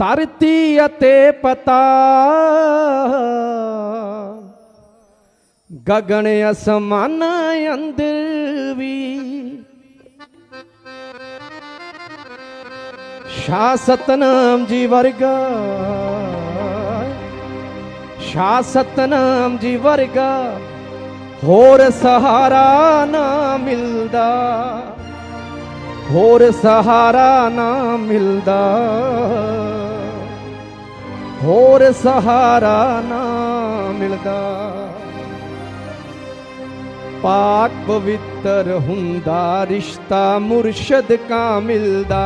ਧਰਤੀ ਅਤੇ ਪਤਾ ਗगन ਅਸਮਾਨ ਅੰਦਰ ਵੀ शाह सतनाम जी वर्गा शाह सतनाम जी वर्गा होर सहारा ना मिलदा होर सहारा ना मिलदा होर सहारा ना मिलदा पाक पवित्र हुंदा रिश्ता मुर्शद का मिलदा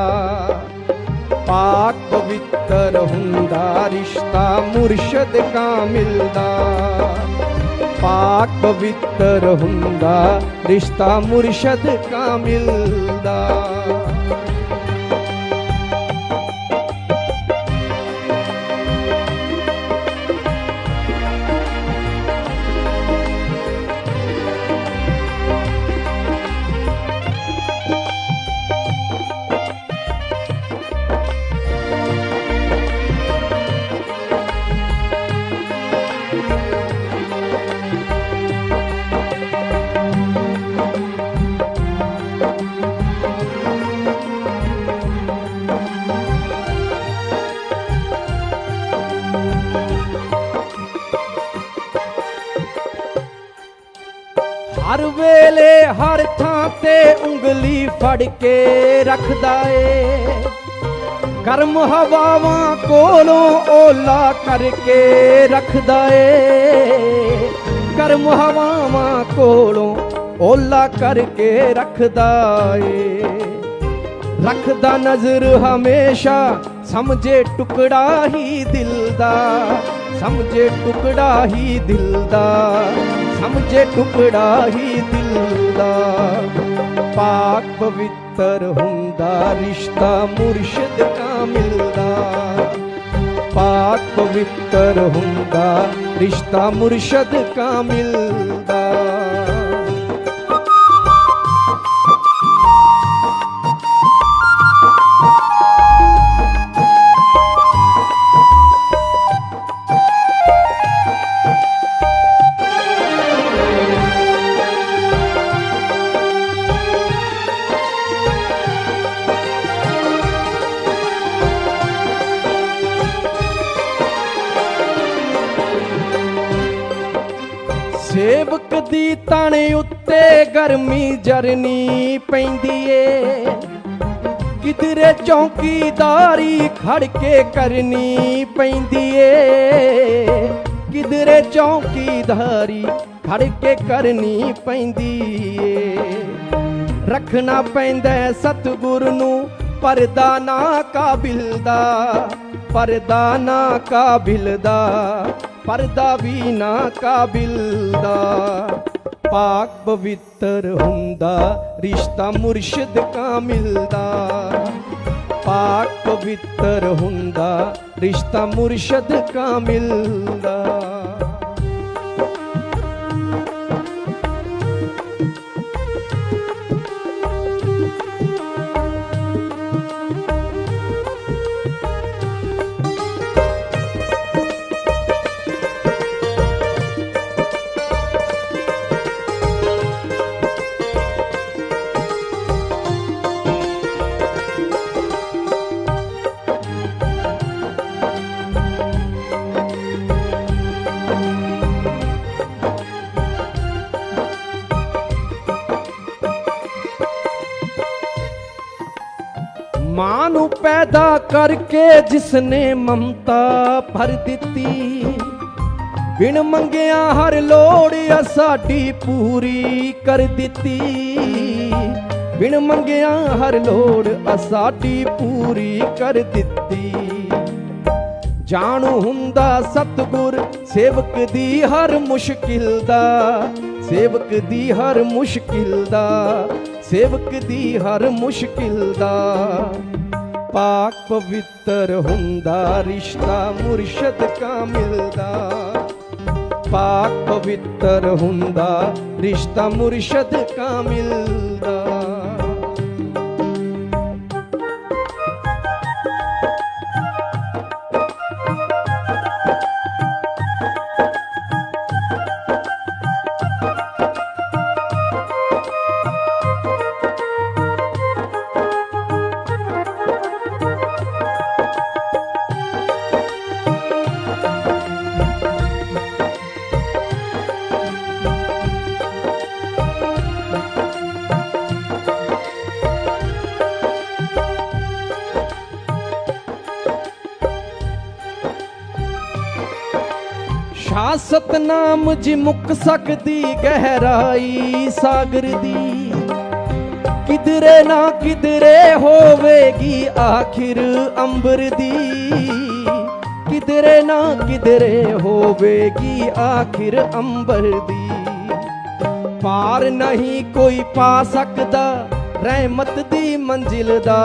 पाक पवित्र हुंदा रिश्ता मुर्शद का मिलदा पाक पवित्र हुंदा रिश्ता मुर्शद का मिलदा हर वेले हर थां ते उंगली फड़ के रखदा ए गर्म हवावां कोलों ओला करके रखदा ए गर्म हवावां कोलों ओला करके रखदा ए रखदा नजर हमेशा समझे टुकड़ा ही दिल दा समझे टुकड़ा ही दिल दा समझे टुकड़ा ही दिल दा पाक पवित्र हुंदा रिश्ता मुर्शद का मिलदा पाक पवित्र हुंदा रिश्ता मुर्शद का मिलदा सेवक दी ताने उत्ते गर्मी जरनी पैंदी ए किधरे चौकीदारी खड़ के करनी पैंदी ए किधरे चौकीदारी खड़ के करनी पैंदी ए रखना पैंदा सतगुर नू परदा ना काबिल दा परदा ना काबिल दा परदा भी ना काबिल दा पाक पवित्र हुंदा रिश्ता मुर्शद का मिलदा पाक पवित्र हुंदा रिश्ता मुर्शद का मिलदा मां नू पैदा करके जिसने ममता भर दिती बिन मंगिया हर लोड़ साडी पूरी कर दिती बिन मंगिया हर लोड़ साडी पूरी कर दिती जानू हुंदा सतगुर सेवक दी हर मुश्किल दा सेवक दी हर मुश्किल दा सेवक दी हर मुश्किल दा पाक पवित्र हुंदा रिश्ता मुर्शद का मिलदा पाक पवित्र हुंदा रिश्ता मुर्शद का मिलदा छा सतनाम जी मुक सकदी गहराई सागर दी। किधरे ना किधरे होवेगी आखिर अंबर दी, किधरे ना किधरे होवेगी आखिर अंबर दी। पार नहीं कोई पा सकदा रहमत दी मंजिल दा,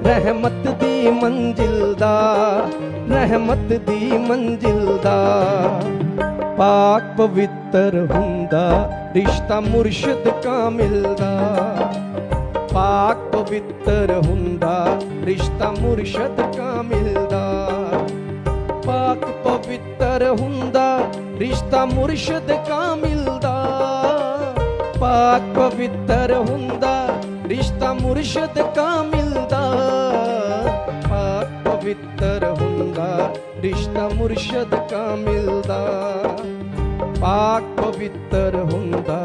रहमत दी मंजिल दा, रहमत दी मंजिल दा। पाक पवित्र हुंदा रिश्ता मुर्शिद कामिल दा, पाक पवित्र हुंदा रिश्ता मुर्शिद कामिल दा। पाक पवित्र हुंदा रिश्ता मुर्शिद कामिल दा, पाक पवित्र हुंदा रिश्ता मुर्शिद कामिल दा। पाक पवित्र हुंदा रिश्ता मुर्शिद कामिल दा, पाक पवित्र हुंदा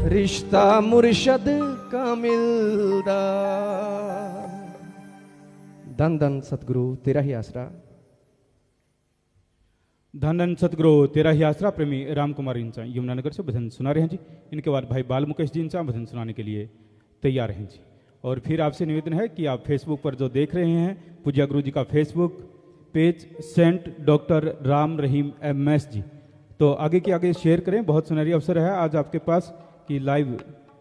रिश्ता मुर्शिद कामिल दा। धन धन सतगुरु तेरा ही आसरा। धन धन सतगुरु तेरा ही आसरा। प्रेमी राम कुमार इंचा यमुनानगर से भजन सुना रहे हैं जी। इनके बाद भाई बाल मुकेश जी इंचा भजन सुनाने के लिए तैयार हैं जी। और फिर आपसे निवेदन है कि आप फेसबुक पर जो देख रहे हैं पूज्य गुरु जी का Facebook page saint doctor Ram Rahim MS ji, तो आगे के आगे शेयर करें। बहुत सुनहरी अवसर है आज आपके पास कि लाइव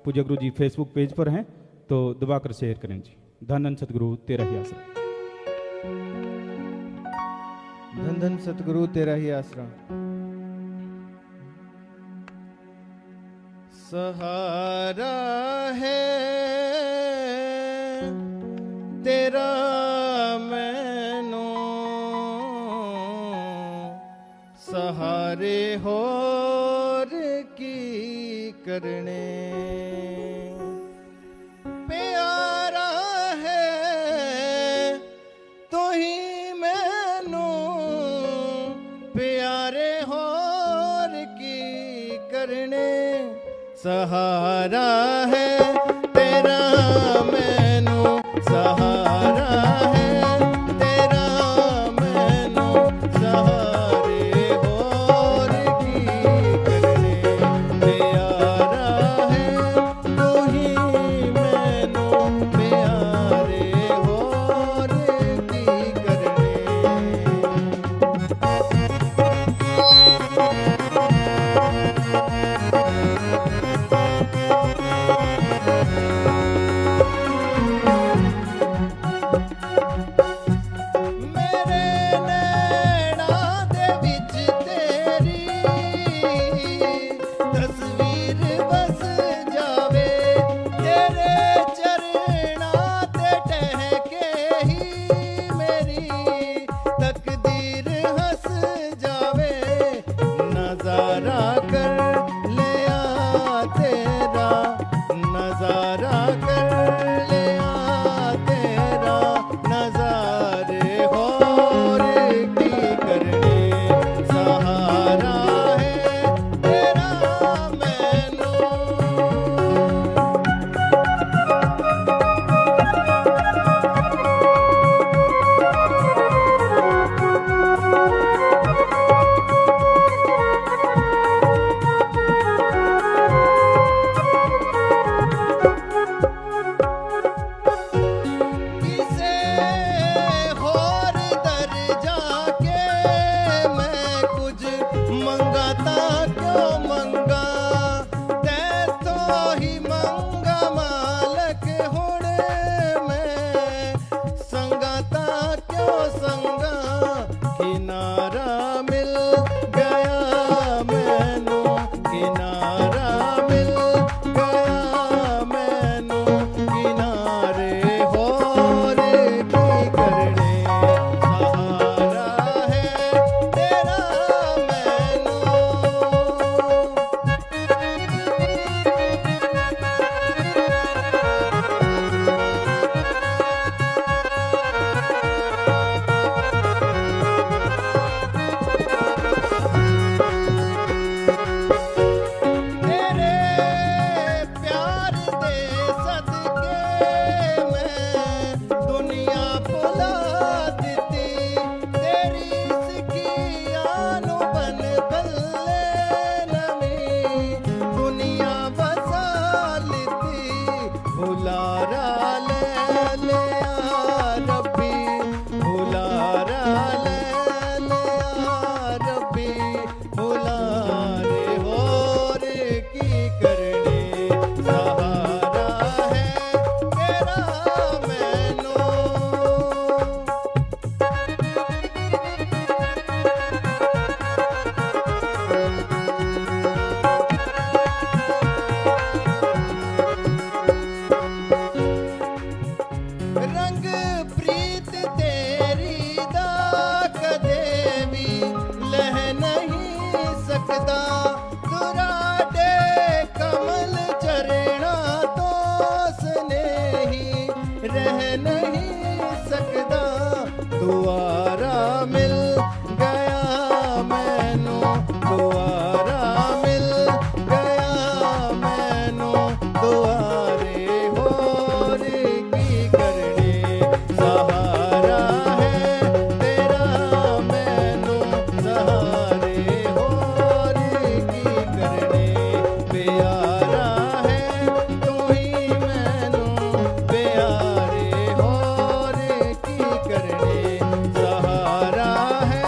पूज्य गुरु जी फेसबुक पेज पर हैं, तो दबाकर शेयर करें जी। धन धन सतगुरु तेरा ही आसरा। धन धन सतगुरु तेरा ही आसरा। सहारा है तेरा मैनू, सहारे होर की करने। प्यारा है तो ही मैनू, प्यारे होर की करने। सहारा है तेरा मैनू, सहारा है तेरा मैनू, सहारे होर की करने। प्यारा है तो ही मैनू, प्यारे होर की करने। दुआरा मिल गया मैनू दुआरा मिल गया मैनू दुआरे होर की करने सहारा है तेरा मैनू सहारे होर की करने प्यारा है तू ही मैनू प्यारे होर की करने सहारा है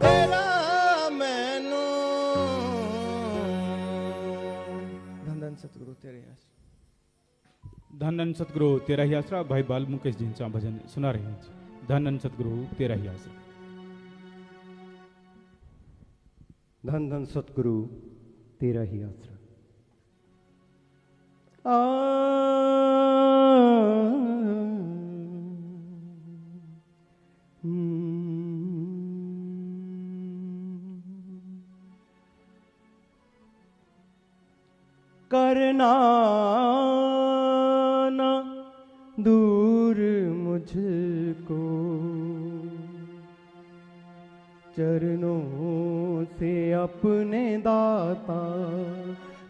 तेरा मैनू धन धन सतगुरु तेरे आशीष। धन धन सतगुरु तेरा ही आसरा भाई बाल मुकेश जींचा भजन सुना रहे हैं। धन धन सतगुरु तेरा ही आसरा। धन धन सतगुरु तेरा ही आसरा। करना ना दूर मुझको चरणों से अपने दाता,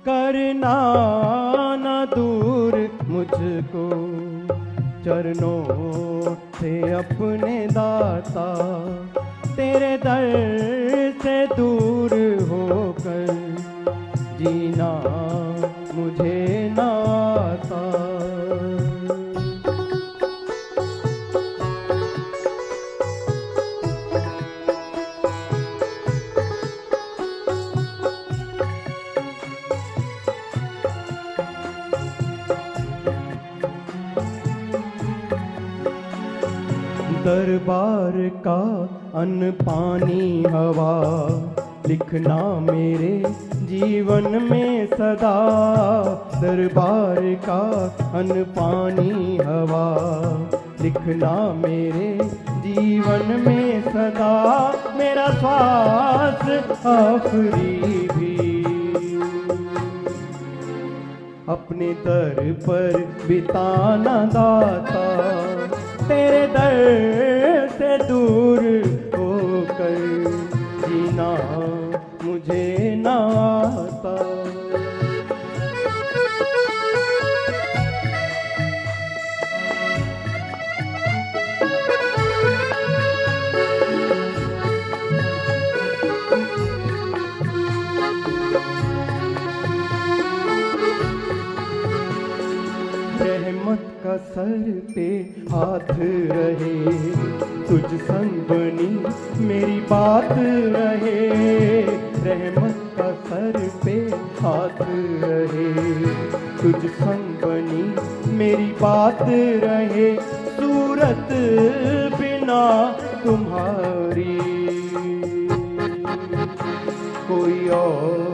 करना ना दूर मुझको चरणों से अपने दाता, तेरे दर से दूर होकर जीना मुझे ना आता। दरबार का अन्न पानी हवा लिखना मेरे जीवन में सदा, दरबार का अन्न पानी हवा लिखना मेरे जीवन में सदा, मेरा श्वास आखिरी भी अपने दर पर बिताना दाता, तेरे दर से दूर होकर जीना मुझे ना आता। रहमत का सर पे हाथ रहे, तुझ संग बनी मेरी बात रहे, रहमत का सर पे हाथ रहे, तुझ संग बनी मेरी बात रहे, सूरत बिना तुम्हारी कोई और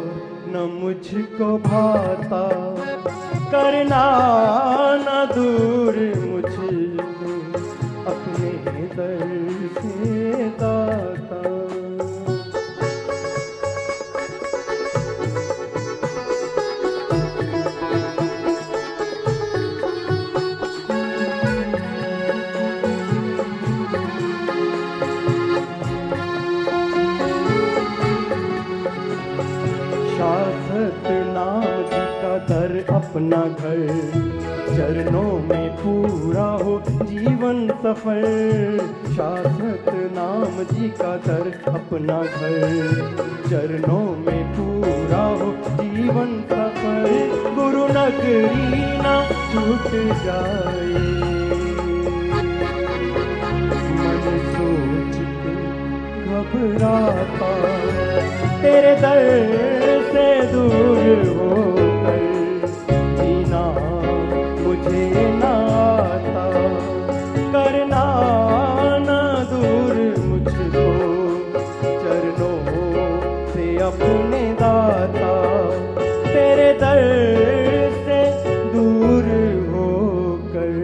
न मुझको भाता, करना न दूर मुझको अपने दर से दाता। शाश्वत नाम जी का दर अपना घर, चरणों में पूरा हो जीवन सफल, शाश्वत नाम जी का दर अपना घर, चरणों में पूरा हो जीवन सफल, गुरु नगरी ना छूट जाए, मन सोच के घबराता, तेरे दर से दूर होकर जीना मुझे ना आता, करना ना दूर मुझको चरणों से अपने दाता, तेरे दर से दूर होकर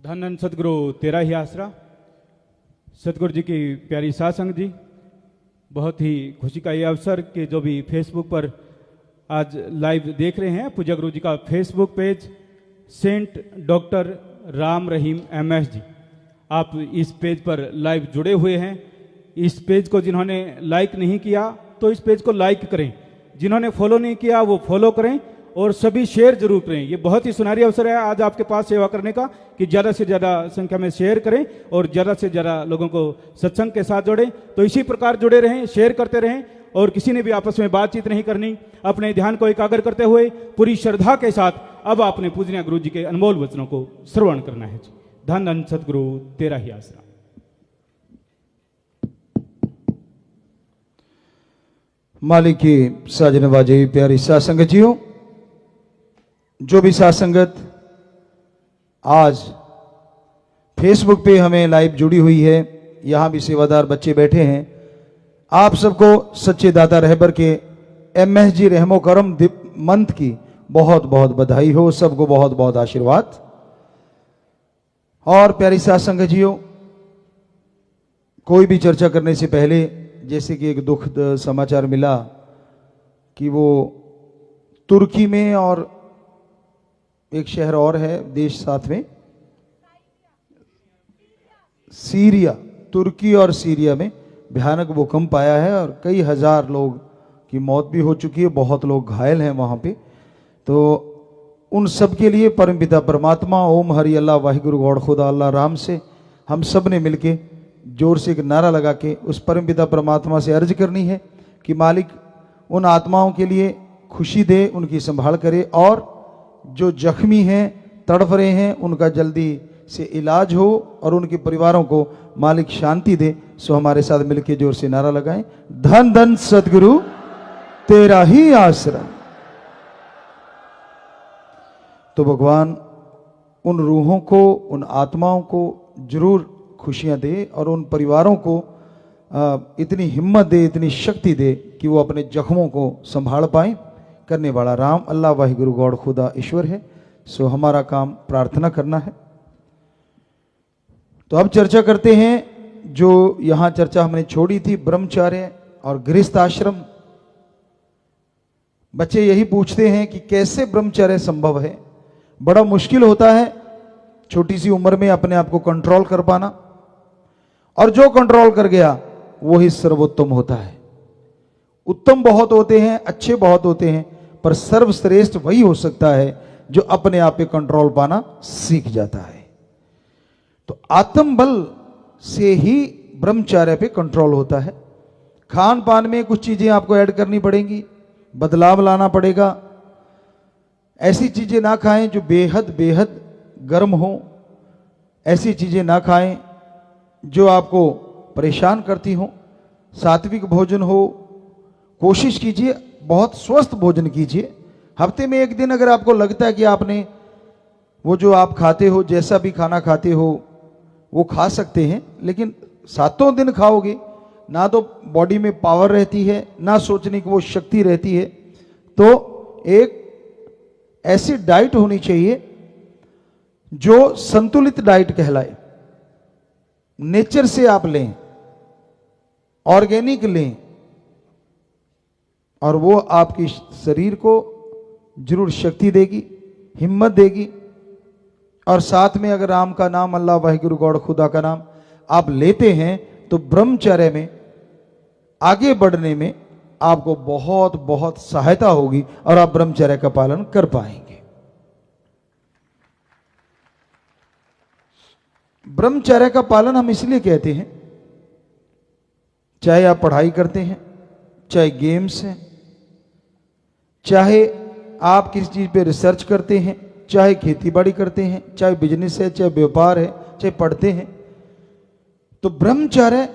धन धन सतगुरु तेरा ही आसरा। सतगुरु जी की प्यारी साध संगत जी, बहुत ही खुशी का ये अवसर कि जो भी फेसबुक पर आज लाइव देख रहे हैं, पूज्य गुरु जी का Facebook page saint doctor Ram Rahim MS ji, आप इस पेज पर लाइव जुड़े हुए हैं। इस पेज को जिन्होंने लाइक नहीं किया तो इस पेज को लाइक करें, जिन्होंने फॉलो नहीं किया वो फॉलो करें और सभी शेयर जरूर करें। ये बहुत ही सुनहरी अवसर है आज आपके पास सेवा करने का कि ज़्यादा से ज़्यादा संख्या में शेयर करें और ज़्यादा से ज़्यादा लोगों को सत्संग के साथ जोड़ें। तो इसी प्रकार जुड़े रहें, शेयर करते रहें और किसी ने भी आपस में बातचीत नहीं करनी। अपने ध्यान को एकाग्र करते हुए पूरी श्रद्धा के साथ अब आपने पूजनीय गुरु जी के अनमोल वचनों को श्रवण करना है। धन धन सतगुरु तेरा ही आसरा। मालिक की साजन बाजे प्यारी साध संगत जियो, जो भी साध संगत आज फेसबुक पे हमें लाइव जुड़ी हुई है, यहाँ भी सेवादार बच्चे बैठे हैं, आप सबको सच्चे दाता रहबर के MS जी रहमो करम मंथ की बहुत बहुत बधाई हो, सबको बहुत बहुत आशीर्वाद। और प्यारी साध संगत जियो, कोई भी चर्चा करने से पहले जैसे कि एक दुखद समाचार मिला कि वो तुर्की में और एक शहर और है देश साथ में, सीरिया, तुर्की और सीरिया में भयानक भूकंप आया है और कई हजार लोग की मौत भी हो चुकी है, बहुत लोग घायल हैं वहां पे। तो उन सब के लिए परमपिता परमात्मा ओम हरि अल्लाह वाहिगुरु गौड़ खुदा अल्लाह राम से हम सब ने मिलके जोर से एक नारा लगा के उस परमपिता परमात्मा से अर्ज करनी है कि मालिक उन आत्माओं के लिए खुशी दे, उनकी संभाल करे और जो जख्मी हैं, तड़फ रहे हैं, उनका जल्दी से इलाज हो और उनके परिवारों को मालिक शांति दे। सो हमारे साथ मिलके जोर से नारा लगाएं, धन धन सदगुरु तेरा ही आसरा। तो भगवान उन रूहों को, उन आत्माओं को जरूर खुशियां दे और उन परिवारों को इतनी हिम्मत दे, इतनी शक्ति दे कि वो अपने जख्मों को संभाल पाए। करने वाला राम अल्लाह वाहिगुरु गौड़ खुदा ईश्वर है। सो हमारा काम प्रार्थना करना है। तो अब चर्चा करते हैं, जो यहां चर्चा हमने छोड़ी थी, ब्रह्मचर्य और गृहस्थ आश्रम। बच्चे यही पूछते हैं कि कैसे ब्रह्मचर्य संभव है। बड़ा मुश्किल होता है छोटी सी उम्र में अपने आप को कंट्रोल कर पाना, और जो कंट्रोल कर गया वो ही सर्वोत्तम होता है। उत्तम बहुत होते हैं, अच्छे बहुत होते हैं, पर सर्वश्रेष्ठ वही हो सकता है जो अपने आप पे कंट्रोल पाना सीख जाता है। तो आत्म बल से ही ब्रह्मचर्य पे कंट्रोल होता है। खान पान में कुछ चीजें आपको ऐड करनी पड़ेंगी, बदलाव लाना पड़ेगा। ऐसी चीजें ना खाएं जो बेहद बेहद गर्म हो, ऐसी चीजें ना खाएं जो आपको परेशान करती हो। सात्विक भोजन हो, कोशिश कीजिए बहुत स्वस्थ भोजन कीजिए। हफ्ते में एक दिन अगर आपको लगता है कि आपने वो जो आप खाते हो, जैसा भी खाना खाते हो वो खा सकते हैं, लेकिन 7 दिन खाओगे ना तो बॉडी में पावर रहती है, ना सोचने की वो शक्ति रहती है। तो एक ऐसी डाइट होनी चाहिए जो संतुलित डाइट कहलाए। नेचर से आप लें, ऑर्गेनिक लें, और वो आपकी शरीर को जरूर शक्ति देगी, हिम्मत देगी। और साथ में अगर राम का नाम, अल्लाह वाहिगुरु गौड़ खुदा का नाम आप लेते हैं तो ब्रह्मचर्य में आगे बढ़ने में आपको बहुत बहुत सहायता होगी और आप ब्रह्मचर्य का पालन कर पाएंगे। ब्रह्मचर्य का पालन हम इसलिए कहते हैं, चाहे आप पढ़ाई करते हैं, चाहे गेम्स हैं, चाहे आप किसी चीज पे रिसर्च करते हैं, चाहे खेती बाड़ी करते हैं, चाहे बिजनेस है, चाहे व्यापार है, चाहे पढ़ते हैं, तो ब्रह्मचर्य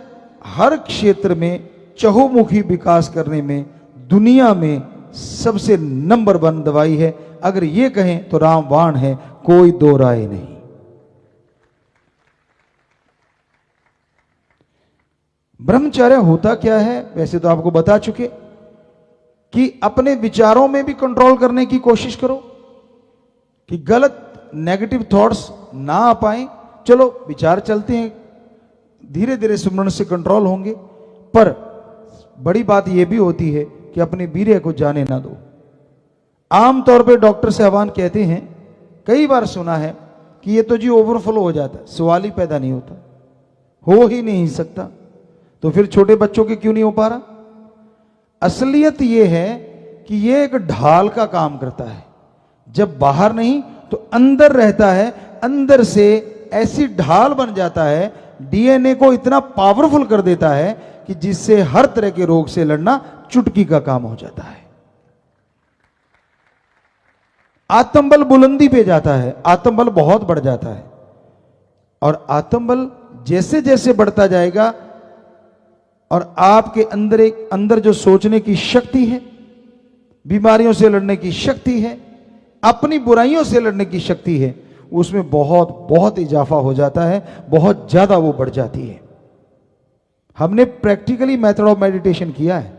हर क्षेत्र में चहुमुखी विकास करने में दुनिया में सबसे नंबर 1 दवाई है। अगर ये कहें तो रामबाण है, कोई दो राय नहीं। ब्रह्मचर्य होता क्या है, वैसे तो आपको बता चुके कि अपने विचारों में भी कंट्रोल करने की कोशिश करो कि गलत नेगेटिव थॉट्स ना आ पाए। चलो विचार चलते हैं, धीरे धीरे सुमरण से कंट्रोल होंगे। पर बड़ी बात यह भी होती है कि अपने वीर्य को जाने ना दो। आमतौर पे डॉक्टर साहबान कहते हैं, कई बार सुना है कि ये तो जी ओवरफ्लो हो जाता है, सवाल ही पैदा नहीं होता, हो ही नहीं सकता। तो फिर छोटे बच्चों के क्यों नहीं हो पा रहा? असलियत ये है कि ये एक ढाल का काम करता है। जब बाहर नहीं तो अंदर रहता है, अंदर से ऐसी ढाल बन जाता है, डीएनए को इतना पावरफुल कर देता है कि जिससे हर तरह के रोग से लड़ना चुटकी का काम हो जाता है। आत्मबल बुलंदी पे जाता है, आत्मबल बहुत बढ़ जाता है। और आत्मबल जैसे जैसे बढ़ता जाएगा और आपके अंदर जो सोचने की शक्ति है, बीमारियों से लड़ने की शक्ति है, अपनी बुराइयों से लड़ने की शक्ति है, उसमें बहुत बहुत इजाफा हो जाता है, बहुत ज्यादा वो बढ़ जाती है। हमने प्रैक्टिकली मेथड ऑफ मेडिटेशन किया है।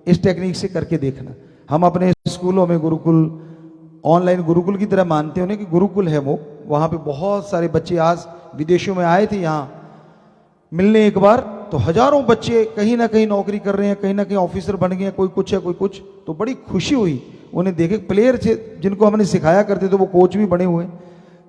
इस टेक्निक से करके देखना। हम अपने स्कूलों में गुरुकुल, ऑनलाइन गुरुकुल की तरह मानते हैं कि गुरुकुल है वो, वहाँ पे बहुत सारे बच्चे आज विदेशों में आए थे यहाँ मिलने एक बार, तो हजारों बच्चे कहीं ना कहीं नौकरी कर रहे हैं, कहीं ना कहीं ऑफिसर बन गए हैं, कोई कुछ है कोई कुछ। तो बड़ी खुशी हुई उन्हें देखे, प्लेयर थे जिनको हमने सिखाया करते थे वो कोच भी बने हुए,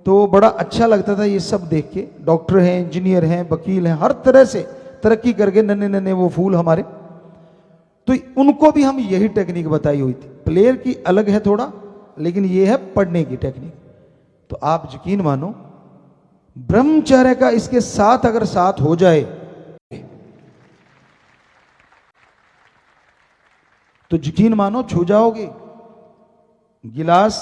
तो बड़ा अच्छा लगता था ये सब देख के। डॉक्टर हैं, इंजीनियर हैं, वकील हैं, हर तरह से तरक्की करके नन्हे नन्हे वो फूल हमारे, तो उनको भी हम यही टेक्निक बताई हुई थी। प्लेयर की अलग है थोड़ा, लेकिन ये है पढ़ने की टेक्निक। तो आप यकीन मानो ब्रह्मचर्य का इसके साथ अगर साथ हो जाए तो यकीन मानो छू जाओगे। गिलास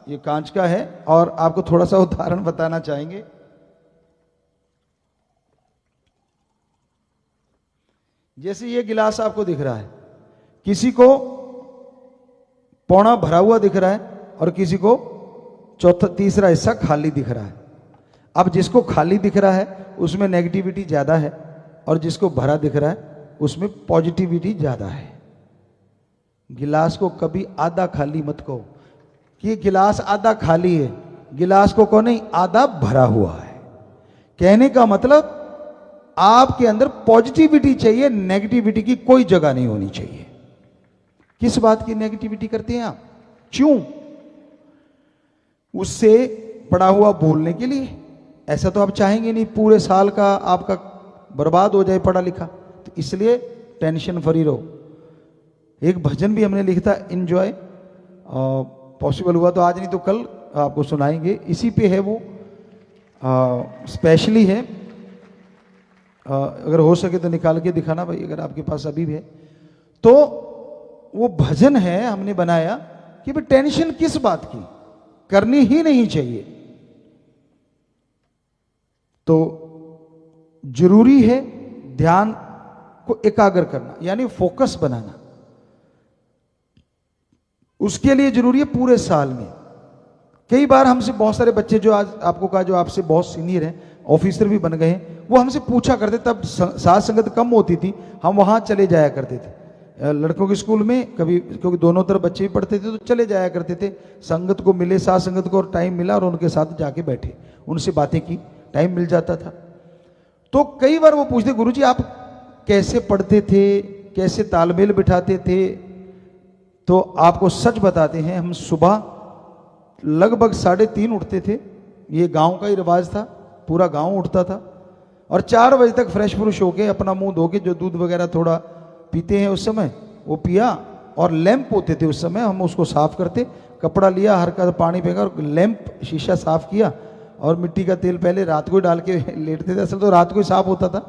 ये कांच का है और आपको थोड़ा सा उदाहरण बताना चाहेंगे। जैसे ये गिलास आपको दिख रहा है, किसी को पौना भरा हुआ दिख रहा है और किसी को चौथा तीसरा हिस्सा खाली दिख रहा है। अब जिसको खाली दिख रहा है उसमें नेगेटिविटी ज्यादा है और जिसको भरा दिख रहा है उसमें पॉजिटिविटी ज्यादा है। गिलास को कभी आधा खाली मत कहो कि गिलास आधा खाली है, गिलास को कहो नहीं आधा भरा हुआ है। कहने का मतलब आपके अंदर पॉजिटिविटी चाहिए, नेगेटिविटी की कोई जगह नहीं होनी चाहिए। किस बात की नेगेटिविटी करते हैं आप? क्यों? उससे पड़ा हुआ बोलने के लिए। ऐसा तो आप चाहेंगे नहीं पूरे साल का आपका बर्बाद हो जाए पढ़ा लिखा, तो इसलिए टेंशन फ्री रहो। एक भजन भी हमने लिखा था एंजॉय, पॉसिबल हुआ तो आज नहीं तो कल आपको सुनाएंगे, इसी पे है वो, स्पेशली है। अगर हो सके तो निकाल के दिखाना भाई, अगर आपके पास अभी भी है तो। वो भजन है हमने बनाया कि भाई टेंशन किस बात की, करनी ही नहीं चाहिए। तो जरूरी है ध्यान को एकाग्र करना, यानी फोकस बनाना। उसके लिए जरूरी है पूरे साल में। कई बार हमसे बहुत सारे बच्चे जो आज आपको कहा जो आपसे बहुत सीनियर हैं, ऑफिसर भी बन गए हैं, वो हमसे पूछा करते, तब साथ संगत कम होती थी, हम वहां चले जाया करते थे लड़कों के स्कूल में कभी, क्योंकि दोनों तरफ बच्चे भी पढ़ते थे, तो चले जाया करते थे। संगत को मिले, साथ संगत को टाइम मिला और उनके साथ जाके बैठे, उनसे बातें की, टाइम मिल जाता था। तो कई बार वो पूछते, गुरुजी आप कैसे पढ़ते थे, कैसे तालमेल बिठाते थे? तो आपको सच बताते हैं, हम सुबह लगभग 3:30 उठते थे। ये गांव का ही रिवाज था, पूरा गांव उठता था और 4 बजे तक फ्रेश फ्रुश होके अपना मुंह धो के जो दूध वगैरह थोड़ा पीते हैं उस समय वो पिया, और लैंप होते थे उस समय, हम उसको साफ करते, कपड़ा लिया, हल्का सा पानी फेंका और लैंप शीशा साफ किया और मिट्टी का तेल पहले रात को डाल के लेटते थे। असल तो रात को ही साफ होता था,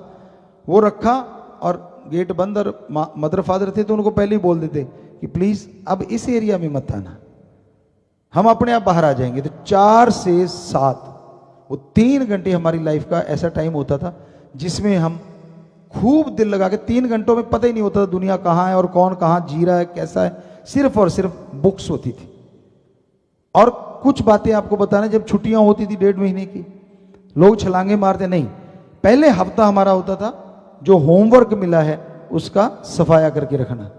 वो रखा और गेट बंद। और मदर फादर थे तो उनको पहले ही बोल देते कि प्लीज अब इस एरिया में मत आना, हम अपने आप बाहर आ जाएंगे। तो 4 से 7 वो 3 घंटे हमारी लाइफ का ऐसा टाइम होता था जिसमें हम खूब दिल लगा के 3 घंटों में पता ही नहीं होता था दुनिया कहाँ है और कौन कहाँ जी रहा है, कैसा है, सिर्फ और सिर्फ बुक्स होती थी। और कुछ बातें आपको बताना, जब छुट्टियां होती थी 1.5 महीने की, लोग छलांगे मारते नहीं, पहले हफ्ता हमारा होता था जो होमवर्क मिला है उसका सफाया करके रखना,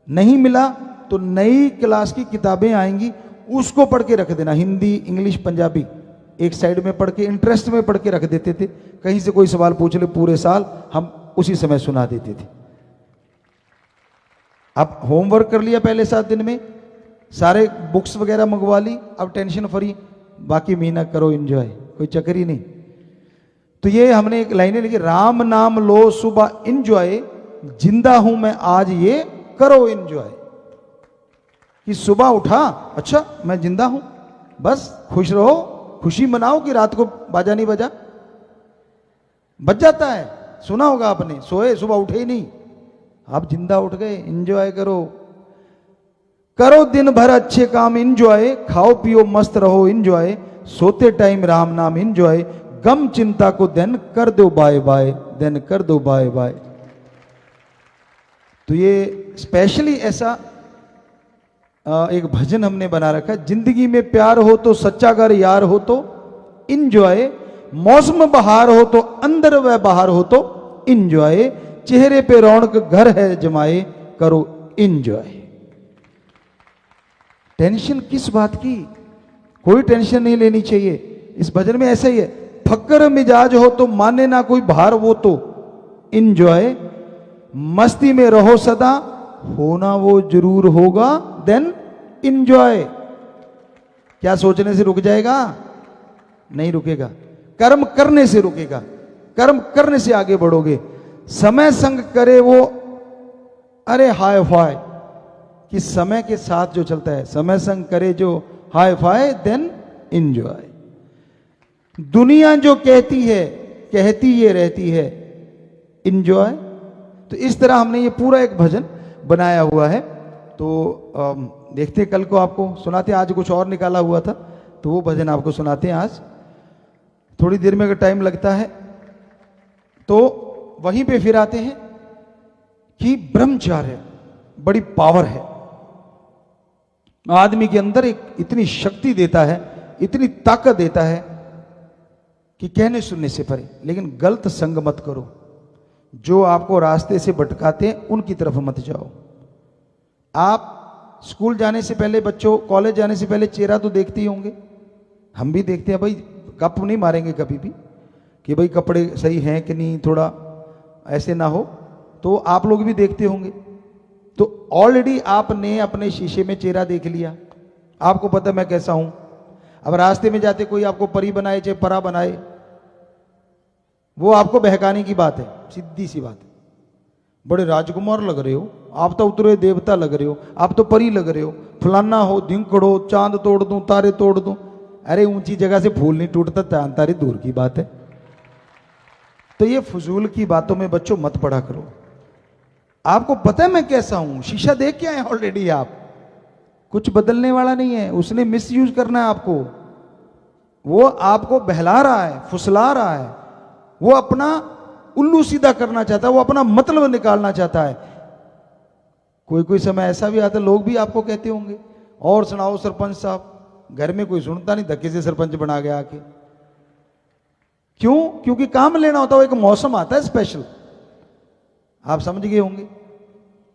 नहीं मिला तो नई क्लास की किताबें आएंगी उसको पढ़ के रख देना, हिंदी इंग्लिश पंजाबी एक साइड में पढ़ के इंटरेस्ट में पढ़ के रख देते थे। कहीं से कोई सवाल पूछ ले पूरे साल हम उसी समय सुना देते थे। अब होमवर्क कर लिया पहले 7 दिन में, सारे बुक्स वगैरह मंगवा ली, अब टेंशन फ्री, बाकी महीना करो एंजॉय, कोई चक्कर ही नहीं। तो ये हमने एक लाइनें लिखी, राम नाम लो सुबह एंजॉय, जिंदा हूं मैं आज ये करो एंजॉय। कि सुबह उठा, अच्छा मैं जिंदा हूं, बस खुश रहो, खुशी मनाओ कि रात को बाजा नहीं बजा, बज जाता है, सुना होगा आपने, सोए सुबह उठे ही नहीं, आप जिंदा उठ गए, एंजॉय करो, करो दिन भर अच्छे काम एंजॉय, खाओ पियो मस्त रहो एंजॉय, सोते टाइम राम नाम एंजॉय, गम चिंता को देन कर दो बाय बाय, देन कर दो बाय बाय। तो ये स्पेशली ऐसा एक भजन हमने बना रखा है, जिंदगी में प्यार हो तो सच्चा घर यार हो तो इंजॉय, मौसम बहार हो तो अंदर व बाहर हो तो इंजॉय, चेहरे पे रौनक घर है जमाए करो इंजॉय। टेंशन किस बात की? कोई टेंशन नहीं लेनी चाहिए। इस भजन में ऐसा ही है, फक्कर मिजाज हो तो माने ना कोई भार, वो तो इंजॉय। मस्ती में रहो सदा, होना वो जरूर होगा, देन इंजॉय। क्या सोचने से रुक जाएगा? नहीं रुकेगा, कर्म करने से रुकेगा, कर्म करने से आगे बढ़ोगे। समय संग करे वो, अरे हाय फाय, कि समय के साथ जो चलता है, समय संग करे जो हाय फाय, देन इंजॉय। दुनिया जो कहती है, कहती ये रहती है, इंजॉय। तो इस तरह हमने ये पूरा एक भजन बनाया हुआ है। तो देखते कल को आपको सुनाते हैं। आज कुछ और निकाला हुआ था, तो वो भजन आपको सुनाते हैं आज। थोड़ी देर में अगर टाइम लगता है तो वहीं पे फिर आते हैं कि ब्रह्मचर्य बड़ी पावर है, आदमी के अंदर एक इतनी शक्ति देता है, इतनी ताकत देता है कि कहने सुनने से परे। लेकिन गलत संग मत करो, जो आपको रास्ते से भटकाते हैं उनकी तरफ मत जाओ। आप स्कूल जाने से पहले, बच्चों कॉलेज जाने से पहले चेहरा तो देखते ही होंगे, हम भी देखते हैं भाई। गप नहीं मारेंगे कभी भी कि भाई कपड़े सही हैं कि नहीं, थोड़ा ऐसे ना हो, तो आप लोग भी देखते होंगे। तो ऑलरेडी आपने अपने शीशे में चेहरा देख लिया, आपको पता मैं कैसा हूं। अब रास्ते में जाते कोई आपको परी बनाए चाहे परा बनाए, वो आपको बहकाने की बात है, सीधी सी बात है। बड़े राजकुमार लग रहे हो, आप तो उतरे देवता लग रहे हो, आप तो परी लग रहे हो, फलाना हो, धिंकड़ हो, चांद तोड़ दूं, तारे तोड़ दूं। अरे ऊंची जगह से फूल नहीं टूटता, चांद तारे दूर की बात है। तो ये फजूल की बातों में बच्चों मत पड़ा करो। आपको पता है मैं कैसा हूं, शीशा देख के आए ऑलरेडी आप, कुछ बदलने वाला नहीं है। उसने मिस यूज करना है आपको, वो आपको बहला रहा है, फुसला रहा है, वो अपना उल्लू सीधा करना चाहता है, वो अपना मतलब निकालना चाहता है। कोई कोई समय ऐसा भी आता है, लोग भी आपको कहते होंगे, और सुनाओ सरपंच साहब, घर में कोई सुनता नहीं, धक्के से सरपंच बना गया आके। क्यों? क्योंकि काम लेना होता है, एक मौसम आता है स्पेशल, आप समझ गए होंगे।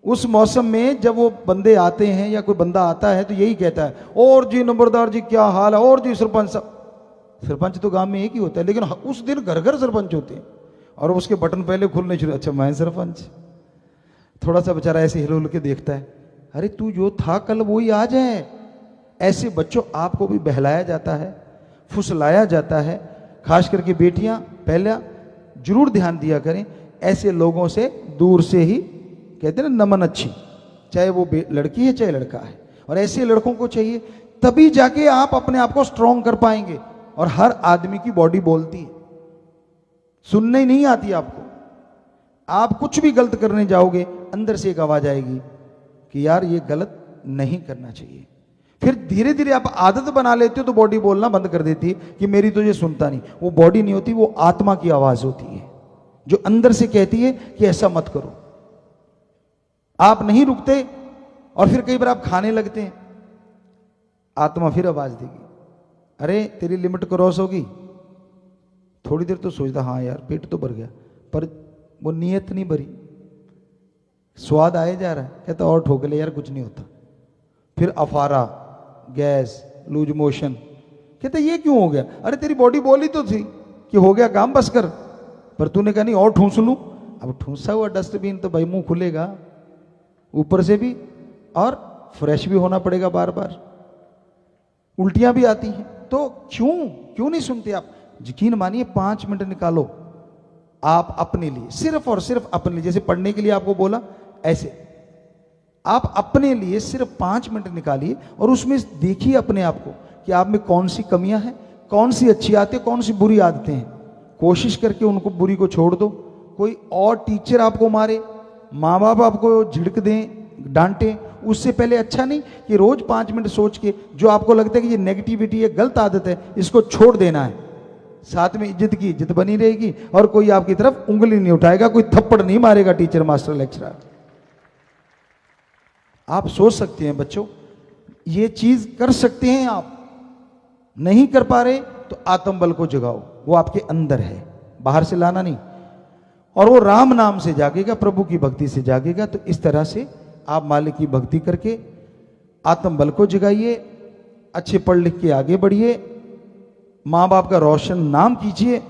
उस मौसम में जब वो बंदे आते हैं या कोई बंदा आता है तो यही कहता है, और जी नंबरदार जी क्या हाल है, और जी सरपंच साहब। सरपंच तो गांव में एक ही होता है, लेकिन उस दिन घर घर सरपंच होते हैं, और उसके बटन पहले खुलने शुरू, अच्छा मैं सरपंच। थोड़ा सा बेचारा ऐसे हिल के देखता है, अरे तू जो था कल वही आज है। ऐसे बच्चों आपको भी बहलाया जाता है, फुसलाया जाता है। खास करके बेटियां पहले जरूर ध्यान दिया करें, ऐसे लोगों से दूर से ही, कहते हैं ना नमन अच्छी, चाहे वो लड़की है चाहे लड़का है। और ऐसे लड़कों को चाहिए, तभी जाके आप अपने आप को स्ट्रांग कर पाएंगे। और हर आदमी की बॉडी बोलती है, सुनने ही नहीं आती आपको। आप कुछ भी गलत करने जाओगे, अंदर से एक आवाज आएगी कि यार ये गलत नहीं करना चाहिए। फिर धीरे धीरे आप आदत बना लेते हो तो बॉडी बोलना बंद कर देती है कि मेरी तो ये सुनता नहीं। वो बॉडी नहीं होती, वो आत्मा की आवाज होती है, जो अंदर से कहती है कि ऐसा मत करो। आप नहीं रुकते, और फिर कई बार आप खाने लगते हैं, आत्मा फिर आवाज देगी, अरे तेरी लिमिट क्रॉस होगी। थोड़ी देर तो सोचता हाँ यार पेट तो भर गया, पर वो नीयत नहीं भरी, स्वाद आए जा रहा है, कहता और ठोक ले यार कुछ नहीं होता। फिर अफारा, गैस, लूज मोशन, कहते ये क्यों हो गया? अरे तेरी बॉडी बोली तो थी कि हो गया काम बस कर, पर तूने कहा नहीं और ठूंस लूं। अब ठूंसा हुआ डस्टबिन तो भाई मुंह खुलेगा ऊपर से भी, और फ्रेश भी होना पड़ेगा बार बार। उल्टियां भी आती हैं, तो क्यों नहीं सुनते आप? यकीन मानिए 5 मिनट निकालो आप अपने लिए, सिर्फ और सिर्फ अपने लिए। जैसे पढ़ने के लिए आपको बोला, ऐसे आप अपने लिए सिर्फ 5 मिनट निकालिए और उसमें देखिए अपने आप को कि आप में कौन सी कमियां हैं, कौन सी अच्छी आदतें, कौन सी बुरी आदतें हैं। कोशिश करके उनको बुरी को छोड़ दो। कोई और टीचर आपको मारे, माँ बाप आपको झिड़क दें, डांटे, उससे पहले अच्छा नहीं कि रोज 5 मिनट सोच के जो आपको लगता है कि ये नेगेटिविटी है, गलत आदत है, इसको छोड़ देना है। साथ में इज्जत की इज्जत बनी रहेगी और कोई आपकी तरफ उंगली नहीं उठाएगा, कोई थप्पड़ नहीं मारेगा टीचर, मास्टर, लेक्चरर। आप सोच सकते हैं बच्चों, ये चीज कर सकते हैं आप। नहीं कर पा रहे तो आत्मबल को जगाओ, वो आपके अंदर है, बाहर से लाना नहीं। और वो राम नाम से जागेगा, प्रभु की भक्ति से जागेगा। तो इस तरह से आप मालिक की भक्ति करके आत्म बल को जगाइए, अच्छे पढ़ लिख के आगे बढ़िए, माँ बाप का रोशन नाम कीजिए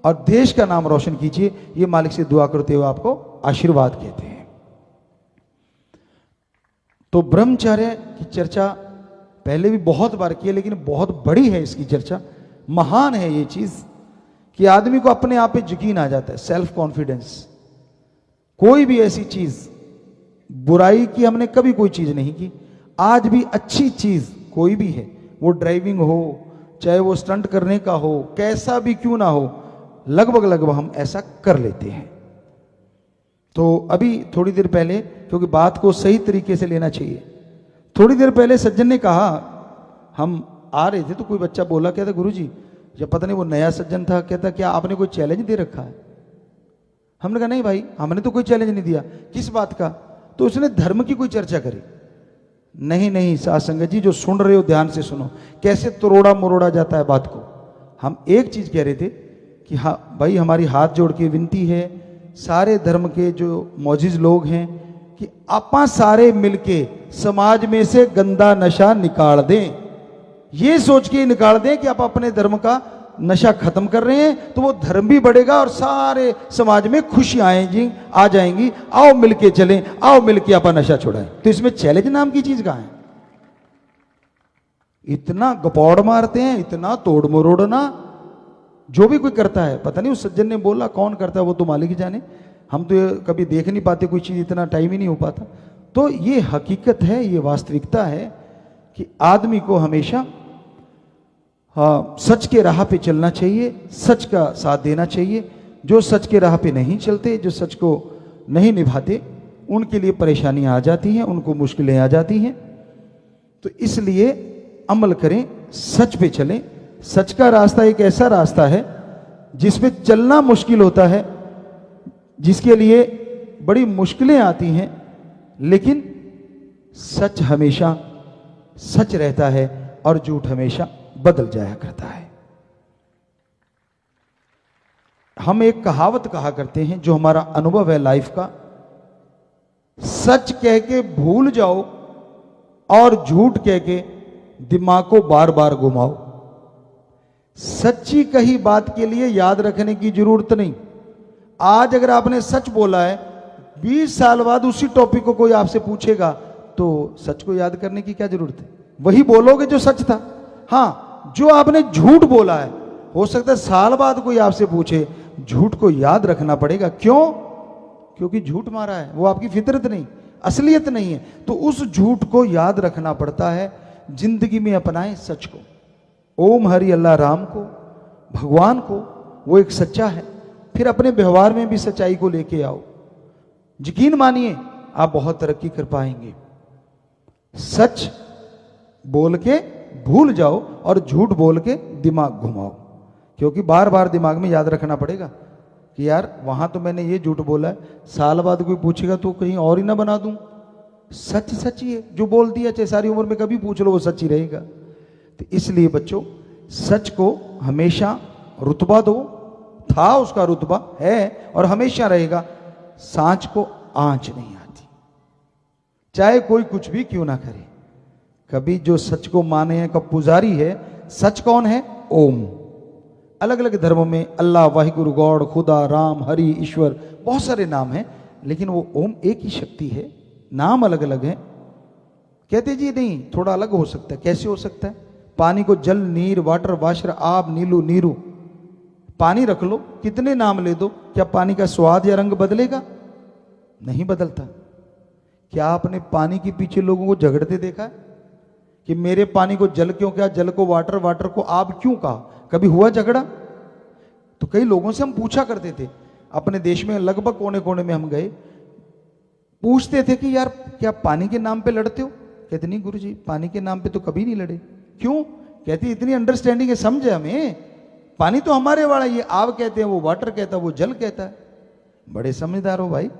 और देश का नाम रोशन कीजिए। ये मालिक से दुआ करते हुए आपको आशीर्वाद कहते हैं। तो ब्रह्मचर्य की चर्चा पहले भी बहुत बार की है, लेकिन बहुत बड़ी है इसकी चर्चा, महान है ये चीज कि आदमी को अपने आप पे यकीन आ जाता है, सेल्फ कॉन्फिडेंस। कोई भी ऐसी चीज, बुराई की हमने कभी कोई चीज नहीं की, आज भी अच्छी चीज कोई भी है, वो ड्राइविंग हो, चाहे वो स्टंट करने का हो, कैसा भी क्यों ना हो, लगभग हम ऐसा कर लेते हैं। तो अभी थोड़ी देर पहले, क्योंकि बात को सही तरीके से लेना चाहिए, थोड़ी देर पहले सज्जन ने कहा, हम आ रहे थे तो कोई बच्चा बोला, कहता गुरुजी, जब पता नहीं वो नया सज्जन था, कहता क्या आपने कोई चैलेंज दे रखा है? हमने कहा नहीं भाई, हमने तो कोई चैलेंज नहीं दिया। किस बात का? तो उसने धर्म की कोई चर्चा करी। नहीं साध संगत जी, जो सुन रहे हो ध्यान से सुनो, कैसे तोड़ा मरोड़ा जाता है बात को। हम एक चीज कह रहे थे कि हाँ भाई, हमारी हाथ जोड़ के विनती है सारे धर्म के जो मौजिज लोग हैं कि आपा सारे मिलके समाज में से गंदा नशा निकाल दें। ये सोच के निकाल दें कि आप अपने धर्म का नशा खत्म कर रहे हैं तो वो धर्म भी बढ़ेगा और सारे समाज में खुशी आएगी, आ जाएंगी। आओ मिलके चलें, आओ मिलके आपा नशा छुड़ाएं। तो इसमें चैलेंज नाम की चीज कहां है? इतना गपौड़ मारते हैं, इतना तोड़ मरोड़ना जो भी कोई करता है। पता नहीं उस सज्जन ने बोला, कौन करता है वो तो मालिक ही जाने, हम तो कभी देख नहीं पाते कोई चीज, इतना टाइम ही नहीं हो पाता। तो ये हकीकत है, ये वास्तविकता है कि आदमी को हमेशा सच के राह पे चलना चाहिए, सच का साथ देना चाहिए। जो सच के राह पे नहीं चलते, जो सच को नहीं निभाते, उनके लिए परेशानियां आ जाती हैं, उनको मुश्किलें आ जाती हैं। तो इसलिए अमल करें, सच पे चलें। सच का रास्ता एक ऐसा रास्ता है जिसपे चलना मुश्किल होता है, जिसके लिए बड़ी मुश्किलें आती हैं, लेकिन सच हमेशा सच रहता है और झूठ हमेशा बदल जाया करता है। हम एक कहावत कहा करते हैं जो हमारा अनुभव है लाइफ का, सच कह के भूल जाओ और झूठ कह के दिमाग को बार बार घुमाओ। सच्ची कही बात के लिए याद रखने की जरूरत नहीं। आज अगर आपने सच बोला है, 20 साल बाद उसी टॉपिक को कोई आपसे पूछेगा तो सच को याद करने की क्या जरूरत है? वही बोलोगे जो सच था। हाँ, जो आपने झूठ बोला है, हो सकता है साल बाद कोई आपसे पूछे, झूठ को याद रखना पड़ेगा। क्यों? क्योंकि झूठ मारा है, वो आपकी फितरत नहीं, असलियत नहीं है। तो उस झूठ को याद रखना पड़ता है। जिंदगी में अपनाएं सच को, ओम हरि अल्लाह राम को, भगवान को, वो एक सच्चा है। फिर अपने व्यवहार में भी सच्चाई को लेके आओ। यकीन मानिए आप बहुत तरक्की कर पाएंगे। सच बोल के भूल जाओ और झूठ बोल के दिमाग घुमाओ, क्योंकि बार बार दिमाग में याद रखना पड़ेगा कि यार वहां तो मैंने ये झूठ बोला है, साल बाद कोई पूछेगा तो कहीं और ही ना बना दूं। सच सच ही है, जो बोल दिया चाहे सारी उम्र में कभी पूछ लो वो सच ही रहेगा। तो इसलिए बच्चों, सच को हमेशा रुतबा दो, था उसका रुतबा है और हमेशा रहेगा। सांच को आंच नहीं आती, चाहे कोई कुछ भी क्यों ना करे। कभी जो सच को माने हैं का पुजारी है। सच कौन है? ओम। अलग अलग धर्मों में अल्लाह, वाहिगुरु, गॉड, खुदा, राम, हरि, ईश्वर, बहुत सारे नाम हैं, लेकिन वो ओम एक ही शक्ति है। नाम अलग अलग हैं। कहते जी नहीं, थोड़ा अलग हो सकता है। कैसे हो सकता है? पानी को जल, नीर, वाटर, वाशर, आब, नीलू, नीरू, पानी रख लो, कितने नाम ले दो, क्या पानी का स्वाद या रंग बदलेगा? नहीं बदलता। क्या आपने पानी के पीछे लोगों को झगड़ते देखा है कि मेरे पानी को जल क्यों कहा, जल को वाटर, वाटर को आब क्यों कहा? कभी हुआ झगड़ा? तो कई लोगों से हम पूछा करते थे, अपने देश में लगभग कोने कोने में हम गए, पूछते थे कि यार क्या पानी के नाम पे लड़ते हो? कहते नहीं गुरुजी, पानी के नाम पे तो कभी नहीं लड़े। क्यों? कहती इतनी अंडरस्टैंडिंग है, समझे हमें, पानी तो हमारे वाला, ये आब कहते हैं, वो वाटर कहता है, वो जल कहता है। बड़े समझदार हो भाई।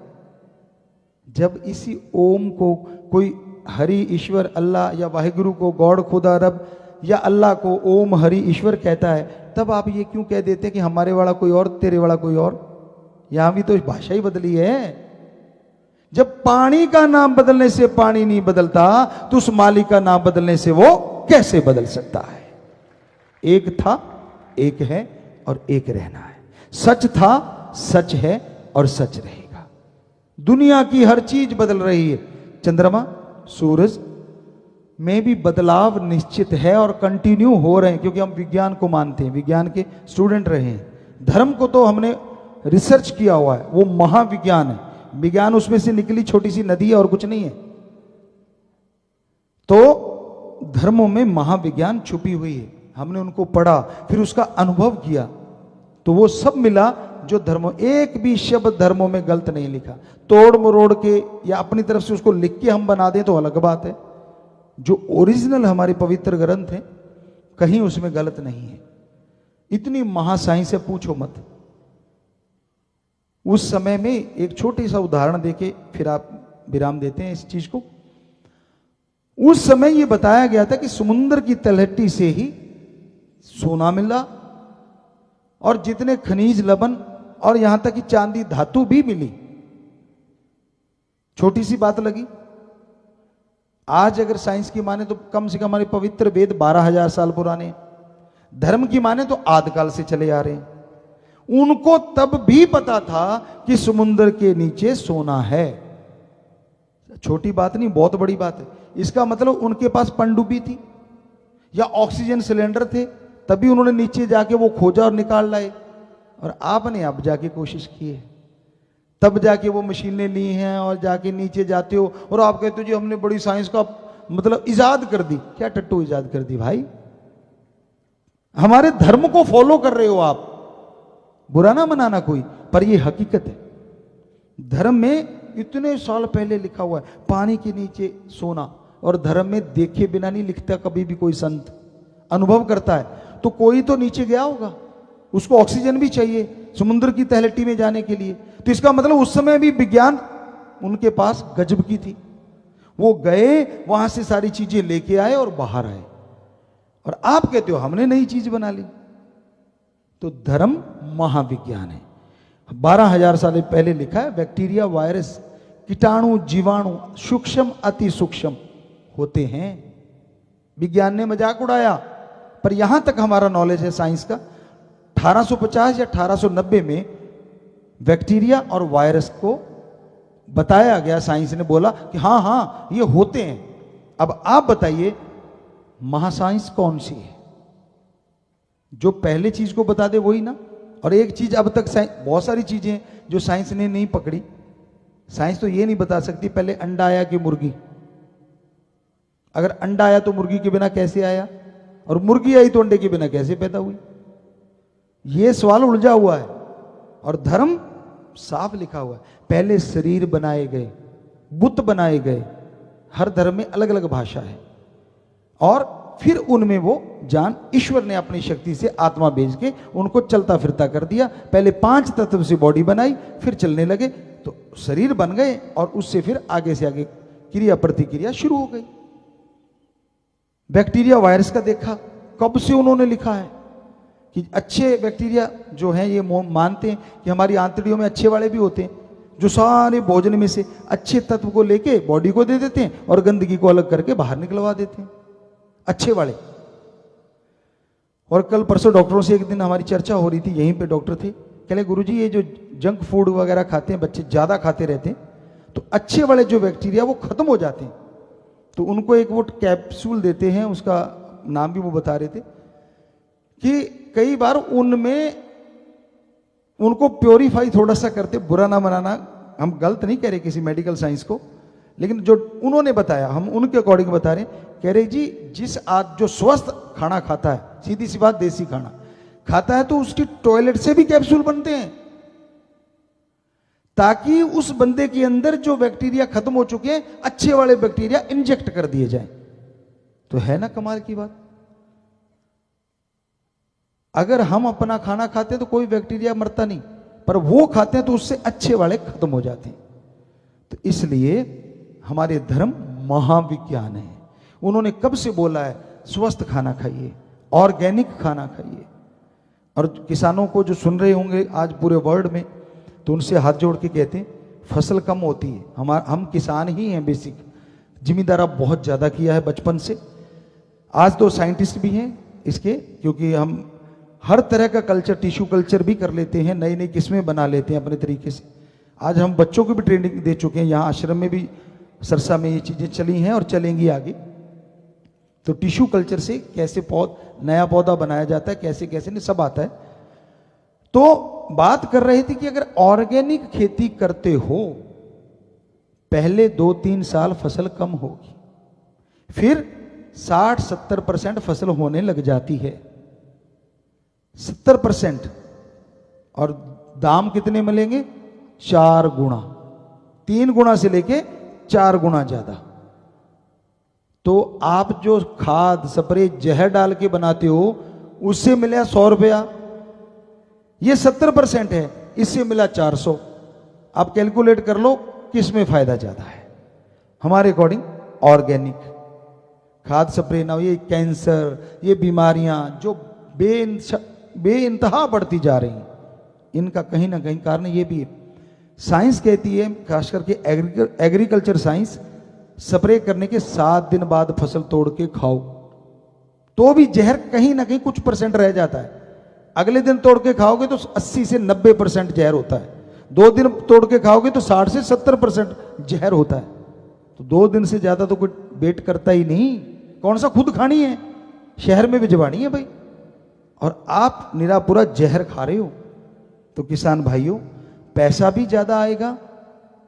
जब इसी ओम को कोई हरि, ईश्वर, अल्लाह या वाहिगुरु को गॉड, खुदा, रब या अल्लाह को ओम हरि ईश्वर कहता है, तब आप ये क्यों कह देते कि हमारे वाला कोई और, तेरे वाला कोई और? यहां भी तो भाषा ही बदली है। जब पानी का नाम बदलने से पानी नहीं बदलता तो उस मालिक का नाम बदलने से वो कैसे बदल सकता है? एक था, एक है और एक रहना है। सच था, सच है और सच रहेगा। दुनिया की हर चीज बदल रही है। चंद्रमा, सूरज में भी बदलाव निश्चित है और कंटिन्यू हो रहे हैं, क्योंकि हम विज्ञान को मानते हैं, विज्ञान के स्टूडेंट रहे हैं। धर्म को तो हमने रिसर्च किया हुआ है, वो महाविज्ञान है। विज्ञान उसमें से निकली छोटी सी नदी है और कुछ नहीं है। तो धर्मों में महाविज्ञान छुपी हुई है, हमने उनको पढ़ा, फिर उसका अनुभव किया, तो वो सब मिला जो धर्मों, एक भी शब्द धर्मों में गलत नहीं लिखा। तोड़ मरोड़ के या अपनी तरफ से उसको लिख के हम बना दें तो अलग बात है। जो ओरिजिनल हमारे पवित्र ग्रंथ हैं, कहीं उसमें गलत नहीं है। इतनी महासाइंस से पूछो मत। उस समय में एक छोटी सा उदाहरण देके फिर आप विराम देते हैं इस चीज को। उस समय यह बताया गया था कि समुद्र की तलहटी से ही सोना मिला और जितने खनिज लवण और यहां तक कि चांदी धातु भी मिली। छोटी सी बात लगी। आज अगर साइंस की माने तो कम से कम हमारे पवित्र वेद 12,000 साल पुराने, धर्म की माने तो आदिकाल से चले आ रहे हैं। उनको तब भी पता था कि समुद्र के नीचे सोना है। छोटी बात नहीं, बहुत बड़ी बात है। इसका मतलब उनके पास पनडुब्बी थी या ऑक्सीजन सिलेंडर थे, तभी उन्होंने नीचे जाके वो खोजा और निकाल लाए। और आपने अब जाके कोशिश की है, तब जाके वो मशीनें ली हैं और जाके नीचे जाते हो और आप कहते हो जी हमने बड़ी साइंस का मतलब इजाद कर दी। क्या टट्टू इजाद कर दी भाई? हमारे धर्म को फॉलो कर रहे हो आप, बुरा ना मनाना कोई, पर ये हकीकत है। धर्म में इतने साल पहले लिखा हुआ है पानी के नीचे सोना, और धर्म में देखे बिना नहीं लिखता कभी भी कोई संत, अनुभव करता है। तो कोई तो नीचे गया होगा, उसको ऑक्सीजन भी चाहिए समुद्र की तलहटी में जाने के लिए। तो इसका मतलब उस समय भी विज्ञान उनके पास गजब की थी। वो गए, वहां से सारी चीजें लेके आए और बाहर आए, और आप कहते हो हमने नई चीज बना ली। तो धर्म महाविज्ञान है। 12,000 साल पहले लिखा है बैक्टीरिया, वायरस, कीटाणु, जीवाणु सूक्ष्म अति सूक्ष्म होते हैं। विज्ञान ने मजाक उड़ाया, पर यहां तक हमारा नॉलेज है साइंस का। 1850 या 1890 में बैक्टीरिया और वायरस को बताया गया, साइंस ने बोला कि हाँ हाँ ये होते हैं। अब आप बताइए महासाइंस कौन सी है? जो पहले चीज को बता दे वही ना। और एक चीज अब तक बहुत सारी चीजें जो साइंस ने नहीं पकड़ी। साइंस तो ये नहीं बता सकती पहले अंडा आया कि मुर्गी। अगर अंडा आया तो मुर्गी के बिना कैसे आया, और मुर्गी आई तो अंडे के बिना कैसे पैदा हुई? यह सवाल उलझा हुआ है। और धर्म साफ लिखा हुआ है, पहले शरीर बनाए गए, बुत बनाए गए। हर धर्म में अलग अलग भाषा है, और फिर उनमें वो जान ईश्वर ने अपनी शक्ति से आत्मा भेज के उनको चलता फिरता कर दिया। पहले 5 तत्व से बॉडी बनाई, फिर चलने लगे तो शरीर बन गए, और उससे फिर आगे से आगे क्रिया प्रतिक्रिया शुरू हो गई। बैक्टीरिया वायरस का देखा, कब से उन्होंने लिखा है कि अच्छे बैक्टीरिया जो हैं ये मानते हैं कि हमारी आंतड़ियों में अच्छे वाले भी होते हैं, जो सारे भोजन में से अच्छे तत्व को लेके बॉडी को दे देते हैं और गंदगी को अलग करके बाहर निकलवा देते हैं, अच्छे वाले। और कल परसों डॉक्टरों से एक दिन हमारी चर्चा हो रही थी, यहीं पे डॉक्टर थे, कह रहे गुरुजी ये जो जंक फूड वगैरह खाते हैं बच्चे, ज्यादा खाते रहते हैं, तो अच्छे वाले जो बैक्टीरिया वो खत्म हो जाते हैं। तो उनको एक वो कैप्सूल देते हैं, उसका नाम भी वो बता रहे थे कि कई बार उनमें उनको प्योरीफाई थोड़ा सा करते। बुरा ना मनाना, हम गलत नहीं कह रहे किसी मेडिकल साइंस को, लेकिन जो उन्होंने बताया हम उनके अकॉर्डिंग बता रहे हैं। कह रहे जी जिस जो स्वस्थ खाना खाता है, सीधी सी बात, देसी खाना खाता है, तो उसकी टॉयलेट से भी कैप्सूल बनते हैं, ताकि उस बंदे के अंदर जो बैक्टीरिया खत्म हो चुके हैं, अच्छे वाले बैक्टीरिया इंजेक्ट कर दिए जाएं। तो है ना कमाल की बात। अगर हम अपना खाना खाते हैं तो कोई बैक्टीरिया मरता नहीं, पर वो खाते हैं तो उससे अच्छे वाले खत्म हो जाते हैं। तो इसलिए हमारे धर्म महाविज्ञान है। उन्होंने कब से बोला है स्वस्थ खाना खाइए, ऑर्गेनिक खाना खाइए। और किसानों को जो सुन रहे होंगे आज पूरे वर्ल्ड में, तो उनसे हाथ जोड़ के कहते हैं फसल कम होती है। हम किसान ही हैं बेसिक, जिम्मेदारा बहुत ज़्यादा किया है बचपन से। आज तो साइंटिस्ट भी हैं इसके, क्योंकि हम हर तरह का कल्चर, टिश्यू कल्चर भी कर लेते हैं, नई नई किस्में बना लेते हैं अपने तरीके से। आज हम बच्चों को भी ट्रेनिंग दे चुके हैं, यहाँ आश्रम में भी सरसा में ये चीज़ें चली हैं और चलेंगी आगे। तो टिश्यू कल्चर से कैसे नया पौधा बनाया जाता है, कैसे कैसे नहीं, सब आता है। तो बात कर रहे थे कि अगर ऑर्गेनिक खेती करते हो, पहले 2-3 साल फसल कम होगी, फिर 60-70% फसल होने लग जाती है, 70%। और दाम कितने मिलेंगे? 4 गुना, 3 गुना से लेके 4 गुना ज्यादा। तो आप जो खाद स्प्रे जहर डाल के बनाते हो, उससे मिला 100 रुपया, ये 70% है, इससे मिला 400। आप कैलकुलेट कर लो किस में फायदा ज्यादा है। हमारे अकॉर्डिंग ऑर्गेनिक खाद स्प्रे ना हो, ये कैंसर, ये बीमारियां जो बेइंतहा बढ़ती जा रही हैं, इनका कहीं ना कहीं कारण ये भी है। साइंस कहती है, खास करके एग्रीकल्चर साइंस, स्प्रे करने के 7 दिन बाद फसल तोड़ के खाओ, तो भी जहर कहीं ना कहीं कुछ % रह जाता है। अगले दिन तोड़ के खाओगे तो 80 से 90% जहर होता है। 2 दिन तोड़ के खाओगे तो 60 से 70% जहर होता है। तो 2 दिन से ज्यादा तो कोई वेट करता ही नहीं। कौन सा खुद खानी है, शहर में भिजवानी है भाई, और आप निरापुरा जहर खा रहे हो। तो किसान भाइयों, पैसा भी ज्यादा आएगा,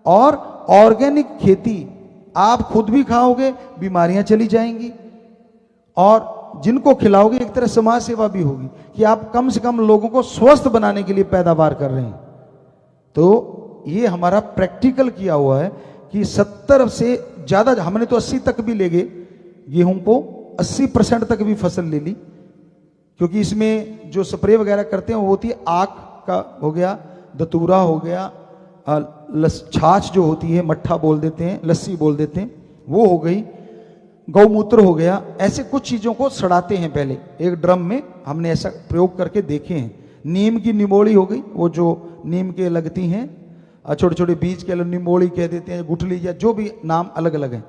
और ऑर्गेनिक खेती आप खुद भी खाओगे, बीमारियां चली जाएंगी, और जिनको खिलाओगे एक तरह समाज सेवा भी होगी कि आप कम से कम लोगों को स्वस्थ बनाने के लिए पैदावार कर रहे हैं। तो ये हमारा प्रैक्टिकल किया हुआ है कि 70 से ज्यादा, हमने तो 80 तक भी ले गए, गेहूं को 80% तक भी फसल ले ली, क्योंकि इसमें जो स्प्रे वगैरह करते हैं वो होती है आक का हो गया, दतूरा हो गया, छाछ जो होती है मट्ठा बोल देते हैं, लस्सी बोल देते हैं, वो हो गई, गौमूत्र हो गया। ऐसे कुछ चीजों को सड़ाते हैं पहले एक ड्रम में, हमने ऐसा प्रयोग करके देखे हैं। नीम की निमोली हो गई, वो जो नीम के लगती हैं, छोटे छोटे बीज के निमोली कह देते हैं, गुठली, या जो भी नाम अलग अलग है,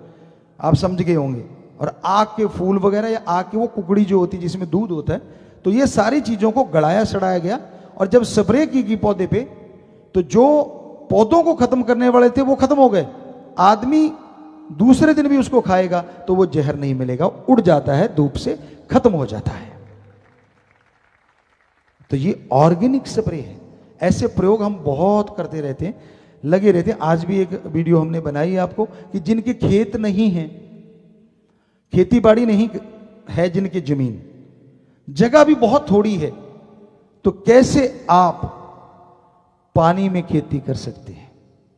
आप समझ गए होंगे। और आग के फूल वगैरह, या आग की वो कुकड़ी जो होती है जिसमें दूध होता है, तो ये सारी चीजों को गड़ाया सड़ाया गया। और जब स्प्रे की पौधे पे, तो जो पौधों को खत्म करने वाले थे वो खत्म हो गए। आदमी दूसरे दिन भी उसको खाएगा तो वो जहर नहीं मिलेगा, उड़ जाता है, धूप से खत्म हो जाता है। तो ये ऑर्गेनिक स्प्रे है। ऐसे प्रयोग हम बहुत करते रहते हैं, लगे रहते हैं। आज भी एक वीडियो हमने बनाई है आपको कि जिनके खेत नहीं है, खेती बाड़ी नहीं है, जिनकी जमीन जगह भी बहुत थोड़ी है, तो कैसे आप पानी में खेती कर सकते हैं,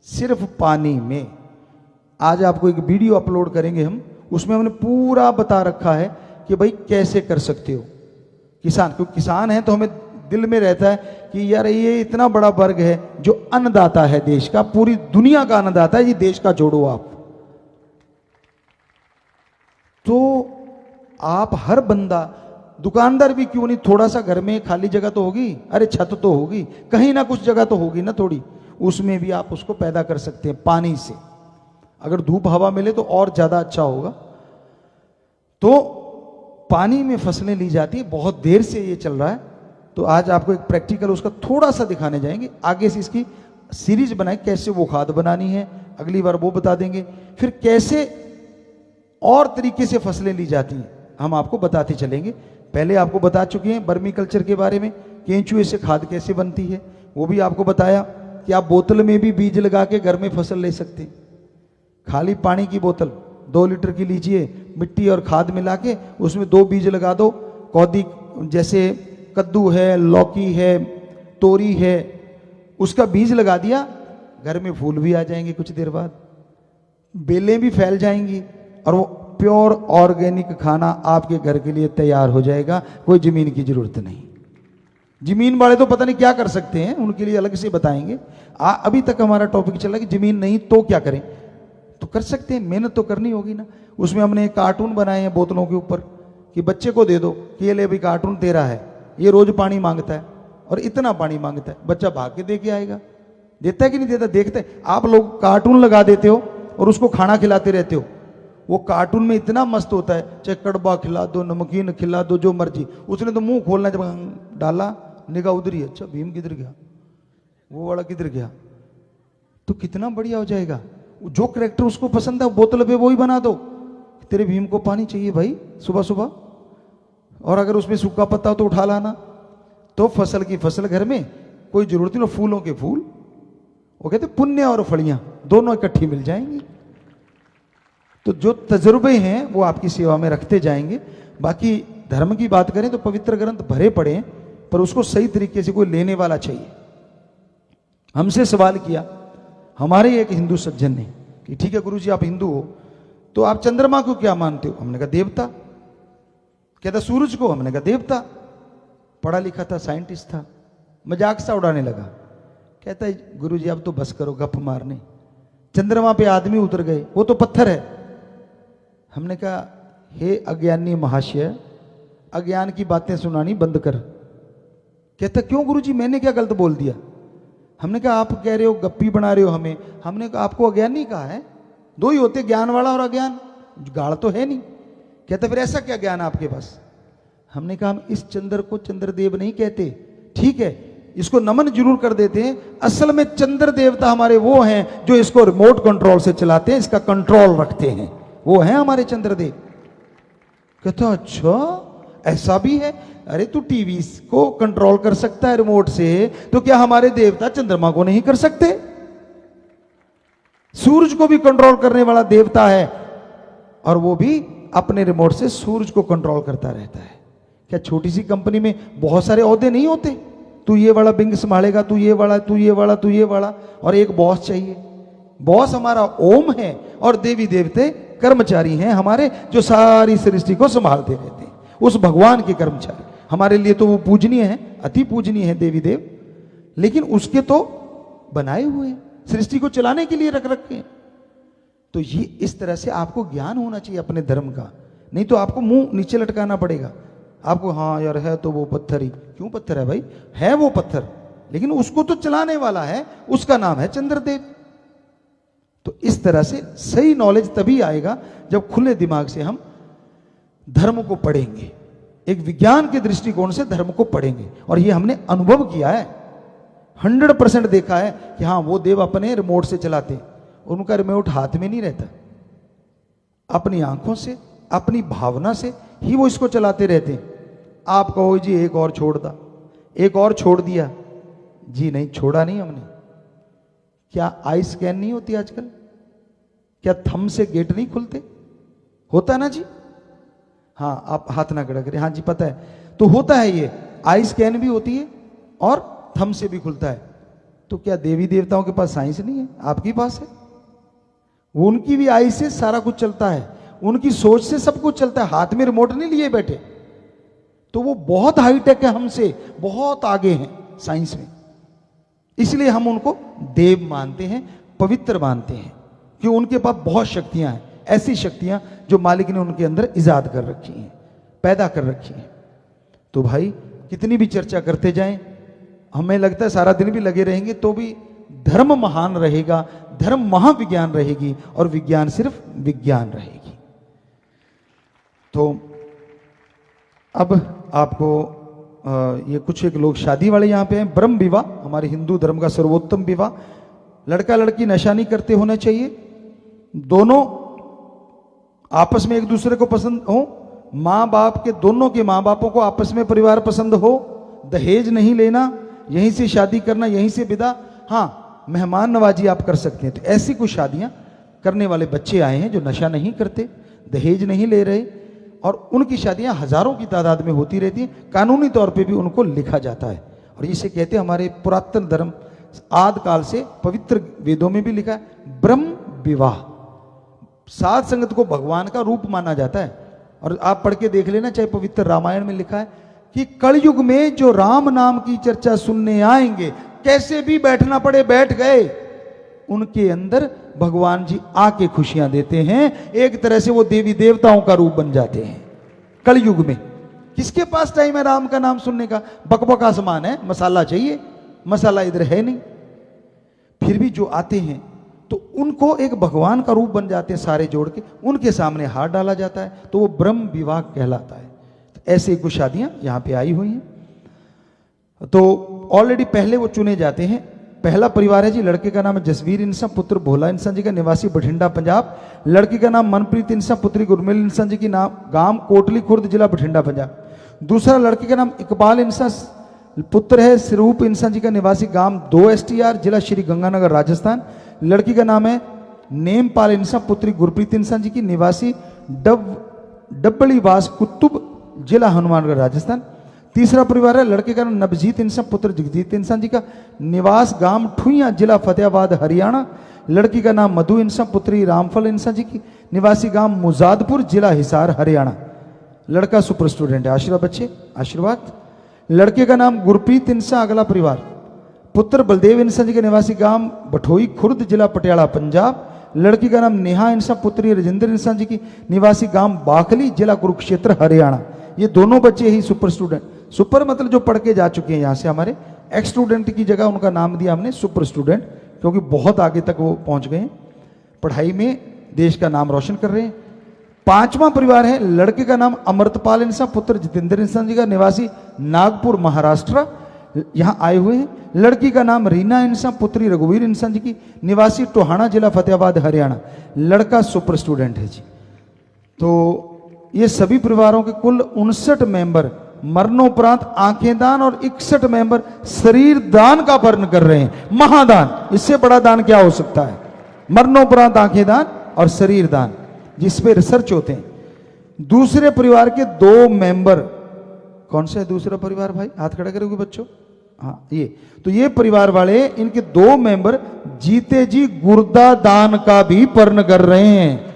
सिर्फ पानी में। आज आपको एक वीडियो अपलोड करेंगे हम, उसमें हमने पूरा बता रखा है कि भाई कैसे कर सकते हो। किसान, क्योंकि किसान है तो हमें दिल में रहता है कि यार ये इतना बड़ा वर्ग है जो अन्नदाता है देश का, पूरी दुनिया का अन्नदाता है, ये देश का जोड़ो आप। तो आप हर बंदा, दुकानदार भी क्यों नहीं, थोड़ा सा घर में खाली जगह तो होगी, अरे छत तो होगी, कहीं ना कुछ जगह तो होगी ना थोड़ी, उसमें भी आप उसको पैदा कर सकते हैं पानी से। अगर धूप हवा मिले तो और ज्यादा अच्छा होगा। तो पानी में फसलें ली जाती है, बहुत देर से ये चल रहा है। तो आज आपको एक प्रैक्टिकल उसका थोड़ा सा दिखाने जाएंगे। आगे से इसकी सीरीज बनाए, कैसे वो खाद बनानी है, अगली बार वो बता देंगे। फिर कैसे और तरीके से फसलें ली जाती हैं हम आपको बताते चलेंगे। पहले आपको बता चुके हैं बर्मी कल्चर के बारे में, केंचुए से खाद कैसे बनती है, वो भी आपको बताया कि आप बोतल में भी बीज लगा के घर में फसल ले सकते हैं। खाली पानी की बोतल 2 लीटर की लीजिए, मिट्टी और खाद मिला के उसमें 2 बीज लगा दो। कौदी, जैसे कद्दू है, लौकी है, तोरी है, उसका बीज लगा दिया, घर में फूल भी आ जाएंगे कुछ देर बाद, बेलें भी फैल जाएंगी, और वो प्योर ऑर्गेनिक खाना आपके घर के लिए तैयार हो जाएगा। कोई जमीन की जरूरत नहीं। जमीन वाले तो पता नहीं क्या कर सकते हैं, उनके लिए अलग से बताएंगे। अभी तक हमारा टॉपिक चला कि जमीन नहीं तो क्या करें, तो कर सकते हैं, मेहनत तो करनी होगी ना। उसमें हमने एक कार्टून बनाए हैं बोतलों के ऊपर कि बच्चे को दे दो कि ये ले अभी कार्टून तेरा है, ये रोज पानी मांगता है और इतना पानी मांगता है, बच्चा भाग के दे के आएगा। देता है कि नहीं देता? देखते हैं। आप लोग कार्टून लगा देते हो और उसको खाना खिलाते रहते हो, वो कार्टून में इतना मस्त होता है, चाहे कड़वा खिला दो, नमकीन खिला दो, जो मर्जी। उसने तो मुंह खोलना, जब डाला निगाह उधर ही, अच्छा भीम किधर गया, वो वाला किधर गया, तो कितना बढ़िया हो जाएगा। जो करेक्टर उसको पसंद है बोतल पे वो ही बना दो, तेरे भीम को पानी चाहिए भाई सुबह सुबह, और अगर उसमें सूखा पत्ता हो तो उठा लाना। तो फसल की फसल घर में, कोई जरूरत नहीं, फूलों के फूल, वो कहते पुण्य और फलियां दोनों इकट्ठी मिल जाएंगी। तो जो तजुर्बे हैं वो आपकी सेवा में रखते जाएंगे। बाकी धर्म की बात करें तो पवित्र ग्रंथ भरे पड़े हैं, पर उसको सही तरीके से कोई लेने वाला चाहिए। हमसे सवाल किया हमारे एक हिंदू सज्जन ने कि ठीक है गुरुजी आप हिंदू हो तो आप चंद्रमा को क्या मानते हो? हमने कहा देवता। कहता सूरज को? हमने कहा देवता। पढ़ा लिखा था, साइंटिस्ट था, मजाक सा उड़ाने लगा। कहता है गुरुजी अब तो बस करो गप मारने, चंद्रमा पे आदमी उतर गए, वो तो पत्थर है। हमने कहा हे अज्ञानी महाशय, अज्ञान की बातें सुनानी बंद कर। कहता क्यों गुरुजी मैंने क्या गलत बोल दिया? हमने कहा आप कह रहे हो गप्पी बना रहे हो हमें। हमने कहा आपको अज्ञानी कहा है, दो ही होते, ज्ञान वाला और अज्ञान, गाढ़ तो है नहीं। कहता फिर ऐसा क्या ज्ञान आपके पास? हमने कहा हम इस चंद्र को चंद्रदेव नहीं कहते, ठीक है इसको नमन जरूर कर देते हैं, असल में चंद्र देवता हमारे वो हैं जो इसको रिमोट कंट्रोल से चलाते हैं, इसका कंट्रोल रखते हैं, वो हैं हमारे चंद्रदेव। कहता अच्छा ऐसा भी है? अरे तू टीवी को कंट्रोल कर सकता है रिमोट से, तो क्या हमारे देवता चंद्रमा को नहीं कर सकते? सूरज को भी कंट्रोल करने वाला देवता है, और वो भी अपने रिमोट से सूरज को कंट्रोल करता रहता है। क्या छोटी सी कंपनी में बहुत सारे ओहदे नहीं होते? तू ये वाला बिंग संभालेगा, तू ये वाला, तू ये वाला, तू ये वाला, और एक बॉस चाहिए। बॉस हमारा ओम है और देवी देवते कर्मचारी हैं हमारे, जो सारी सृष्टि को संभालते रहते हैं, उस भगवान के कर्मचारी। हमारे लिए तो वो पूजनीय है, अति पूजनीय है देवी देव, लेकिन उसके तो बनाए हुए हैं, सृष्टि को चलाने के लिए रख रखे हैं। तो ये इस तरह से आपको ज्ञान होना चाहिए अपने धर्म का, नहीं तो आपको मुंह नीचे लटकाना पड़ेगा। आपको हाँ यार है तो वो पत्थर ही, क्यों पत्थर है भाई? है वो पत्थर, लेकिन उसको तो चलाने वाला है, उसका नाम है चंद्रदेव। तो इस तरह से सही नॉलेज तभी आएगा जब खुले दिमाग से हम धर्म को पढ़ेंगे, एक विज्ञान के दृष्टिकोण से धर्म को पढ़ेंगे। और ये हमने अनुभव किया है, 100% देखा है कि हाँ वो देव अपने रिमोट से चलाते, उनका रिमोट हाथ में नहीं रहता, अपनी आंखों से, अपनी भावना से ही वो इसको चलाते रहते हैं। आप कहो जी एक और छोड़ दा, एक और छोड़ दिया, जी नहीं छोड़ा नहीं हमने। क्या आई स्कैन नहीं होती आजकल? क्या थंब से गेट नहीं खुलते? होता ना जी? हाँ आप हाथ ना खड़ा करें, हाँ जी पता है। तो होता है ये, आई स्कैन भी होती है और थंब से भी खुलता है। तो क्या देवी देवताओं के पास साइंस नहीं है? आपके पास है। वो उनकी भी आई से सारा कुछ चलता है, उनकी सोच से सब कुछ चलता है, हाथ में रिमोट नहीं लिए बैठे। तो वो बहुत हाईटेक है, हमसे बहुत आगे हैं साइंस में, इसलिए हम उनको देव मानते हैं, पवित्र मानते हैं, कि उनके पास बहुत शक्तियां हैं, ऐसी शक्तियां जो मालिक ने उनके अंदर इजाद कर रखी हैं, पैदा कर रखी हैं। तो भाई कितनी भी चर्चा करते जाएं, हमें लगता है सारा दिन भी लगे रहेंगे तो भी धर्म महान रहेगा, धर्म महाविज्ञान रहेगी, और विज्ञान सिर्फ विज्ञान रहेगी। तो अब आपको ये कुछ एक लोग शादी वाले यहां पे हैं। ब्रह्म विवाह हमारे हिंदू धर्म का सर्वोत्तम विवाह, लड़का लड़की नशा नहीं करते होना चाहिए, दोनों आपस में एक दूसरे को पसंद हो, माँ बाप के, दोनों के माँ बापों को आपस में परिवार पसंद हो, दहेज नहीं लेना, यहीं से शादी करना, यहीं से विदा। हाँ मेहमान नवाजी आप कर सकते हैं। तो ऐसी कुछ शादियां करने वाले बच्चे आए हैं जो नशा नहीं करते, दहेज नहीं ले रहे, और उनकी शादियां हजारों की तादाद में होती रहती हैं, कानूनी तौर पे भी उनको लिखा जाता है। और इसे कहते हैं हमारे पुरातन धर्म आदि काल से पवित्र वेदों में भी लिखा है ब्रह्म विवाह। साध संगत को भगवान का रूप माना जाता है। और आप पढ़ के देख लेना, चाहे पवित्र रामायण में लिखा है कि कलयुग में जो राम नाम की चर्चा सुनने आएंगे, कैसे भी बैठना पड़े बैठ गए, उनके अंदर भगवान जी आके खुशियां देते हैं। एक तरह से वो देवी देवताओं का रूप बन जाते हैं कलयुग में। किसके पास टाइम है राम का नाम सुनने का? बकबक आसमान है, मसाला चाहिए, मसाला इधर है नहीं। फिर भी जो आते हैं तो उनको एक भगवान का रूप बन जाते हैं सारे जोड़ के, उनके सामने हाथ डाला जाता है, तो वो ब्रह्म विवाह कहलाता है। तो ऐसे कुछ शादियां यहाँ पे आई हुई हैं। तो ऑलरेडी पहले वो चुने जाते हैं। पहला परिवार है जी, लड़के का नाम है जसवीर इंसान पुत्र भोला इंसान जी का, निवासी बठिंडा पंजाब। लड़की का नाम मनप्रीत इंसान पुत्री गुरमेल इंसान जी की, नाम गांव कोटली खुर्द जिला बठिंडा पंजाब। दूसरा लड़के का नाम इकबाल इंसान पुत्र है स्वरूप इंसान जी का, निवासी गांव 2 STR जिला श्री गंगानगर राजस्थान। लड़की का नाम है नेमपाल इंसान पुत्री गुरप्रीत इंसान जी की, निवासी डबलीवास कुतुब जिला हनुमानगढ़ राजस्थान। तीसरा परिवार है, लड़के का नाम नवजीत इंसान पुत्र जगजीत इंसान जी का, निवास गांव ठुइया जिला फतेहाबाद हरियाणा। लड़की का नाम मधु इंसान पुत्री रामफल इंसान जी की, निवासी गांव मुजादपुर जिला हिसार हरियाणा। लड़का सुपर स्टूडेंट है। आशीर्वाद बच्चे, आशीर्वाद। लड़के का नाम गुरप्रीत इंसान, अगला परिवार, पुत्र बलदेव इंसान जी के, निवासी गांव बठोई खुर्द जिला पटियाला पंजाब। लड़की का नाम नेहा इंसान पुत्री राजेंद्र इंसान जी की, निवासी गांव बाखली जिला कुरुक्षेत्र हरियाणा। ये दोनों बच्चे ही सुपर स्टूडेंट, सुपर मतलब जो पढ़ के जा चुके हैं यहाँ से, हमारे एक्स स्टूडेंट की जगह उनका नाम दिया हमने सुपर स्टूडेंट, क्योंकि बहुत आगे तक वो पहुंच गए हैं पढ़ाई में, देश का नाम रोशन कर रहे हैं। पांचवा परिवार है, लड़के का नाम अमृतपाल इंसान पुत्र जितेंद्र इंसान जी का, निवासी नागपुर महाराष्ट्र, यहां आए हुए हैं। लड़की का नाम रीना इंसान पुत्री रघुवीर इंसान जी की, निवासी टोहाना जिला फतेहाबाद हरियाणा। लड़का सुपर स्टूडेंट है जी। तो ये सभी परिवारों के कुल 59 मेंबर मरणोपरांत आंखें दान और 61 मेंबर शरीर दान का वर्ण कर रहे हैं। महादान, इससे बड़ा दान क्या हो सकता है? मरणोपरांत आंखें दान और शरीर दान, जिस पे रिसर्च होते हैं। दूसरे परिवार के 2 मेंबर, कौन सा है दूसरा परिवार भाई? हाथ खड़ा करोगे बच्चों? हाँ, ये तो ये परिवार वाले, इनके 2 मेंबर जीते जी गुर्दा दान का भी वर्ण कर रहे हैं।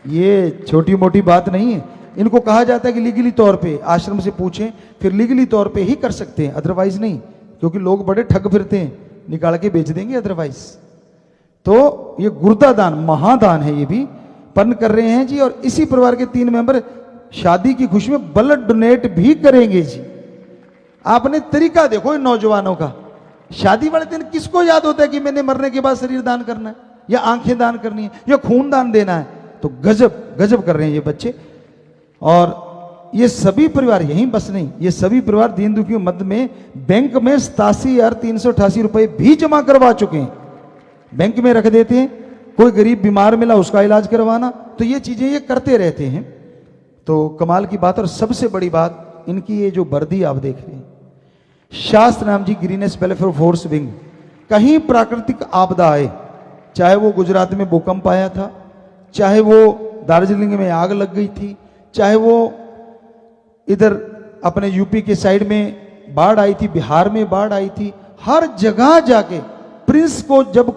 ये छोटी मोटी बात नहीं है। इनको कहा जाता है कि लीगली तौर पे आश्रम से पूछें, फिर लीगली तौर पे ही कर सकते हैं, अदरवाइज नहीं, क्योंकि लोग बड़े ठग फिरते हैं, निकाल के बेच देंगे अदरवाइज। तो ये गुर्दा दान महादान है, ये भी पर्ण कर रहे हैं जी। और इसी परिवार के 3 मेंबर शादी की खुशी में ब्लड डोनेट भी करेंगे जी। आपने तरीका देखो इन नौजवानों का, शादी वाले दिन किसको याद होता है कि मैंने मरने के बाद शरीर दान करना है, या आंखें दान करनी है, या खून दान देना है? तो गजब गजब कर रहे हैं ये बच्चे। और ये सभी परिवार, यहीं बस नहीं, ये सभी परिवार दीन दुखियों मध्य में बैंक में 87,388 रुपए भी जमा करवा चुके हैं। बैंक में रख देते हैं, कोई गरीब बीमार मिला उसका इलाज करवाना, तो ये चीजें ये करते रहते हैं। तो कमाल की बात। और सबसे बड़ी बात, इनकी ये जो वर्दी आप देख रहे हैं, शास्त्र नाम जी ग्रीनेस वेलफेयर फोर्स विंग। कहीं प्राकृतिक आपदा आए, चाहे वो गुजरात में भूकंप आया था, चाहे वो दार्जिलिंग में आग लग गई थी, चाहे वो इधर अपने यूपी के साइड में बाढ़ आई थी, बिहार में बाढ़ आई थी, हर जगह जाके प्रिंस को जब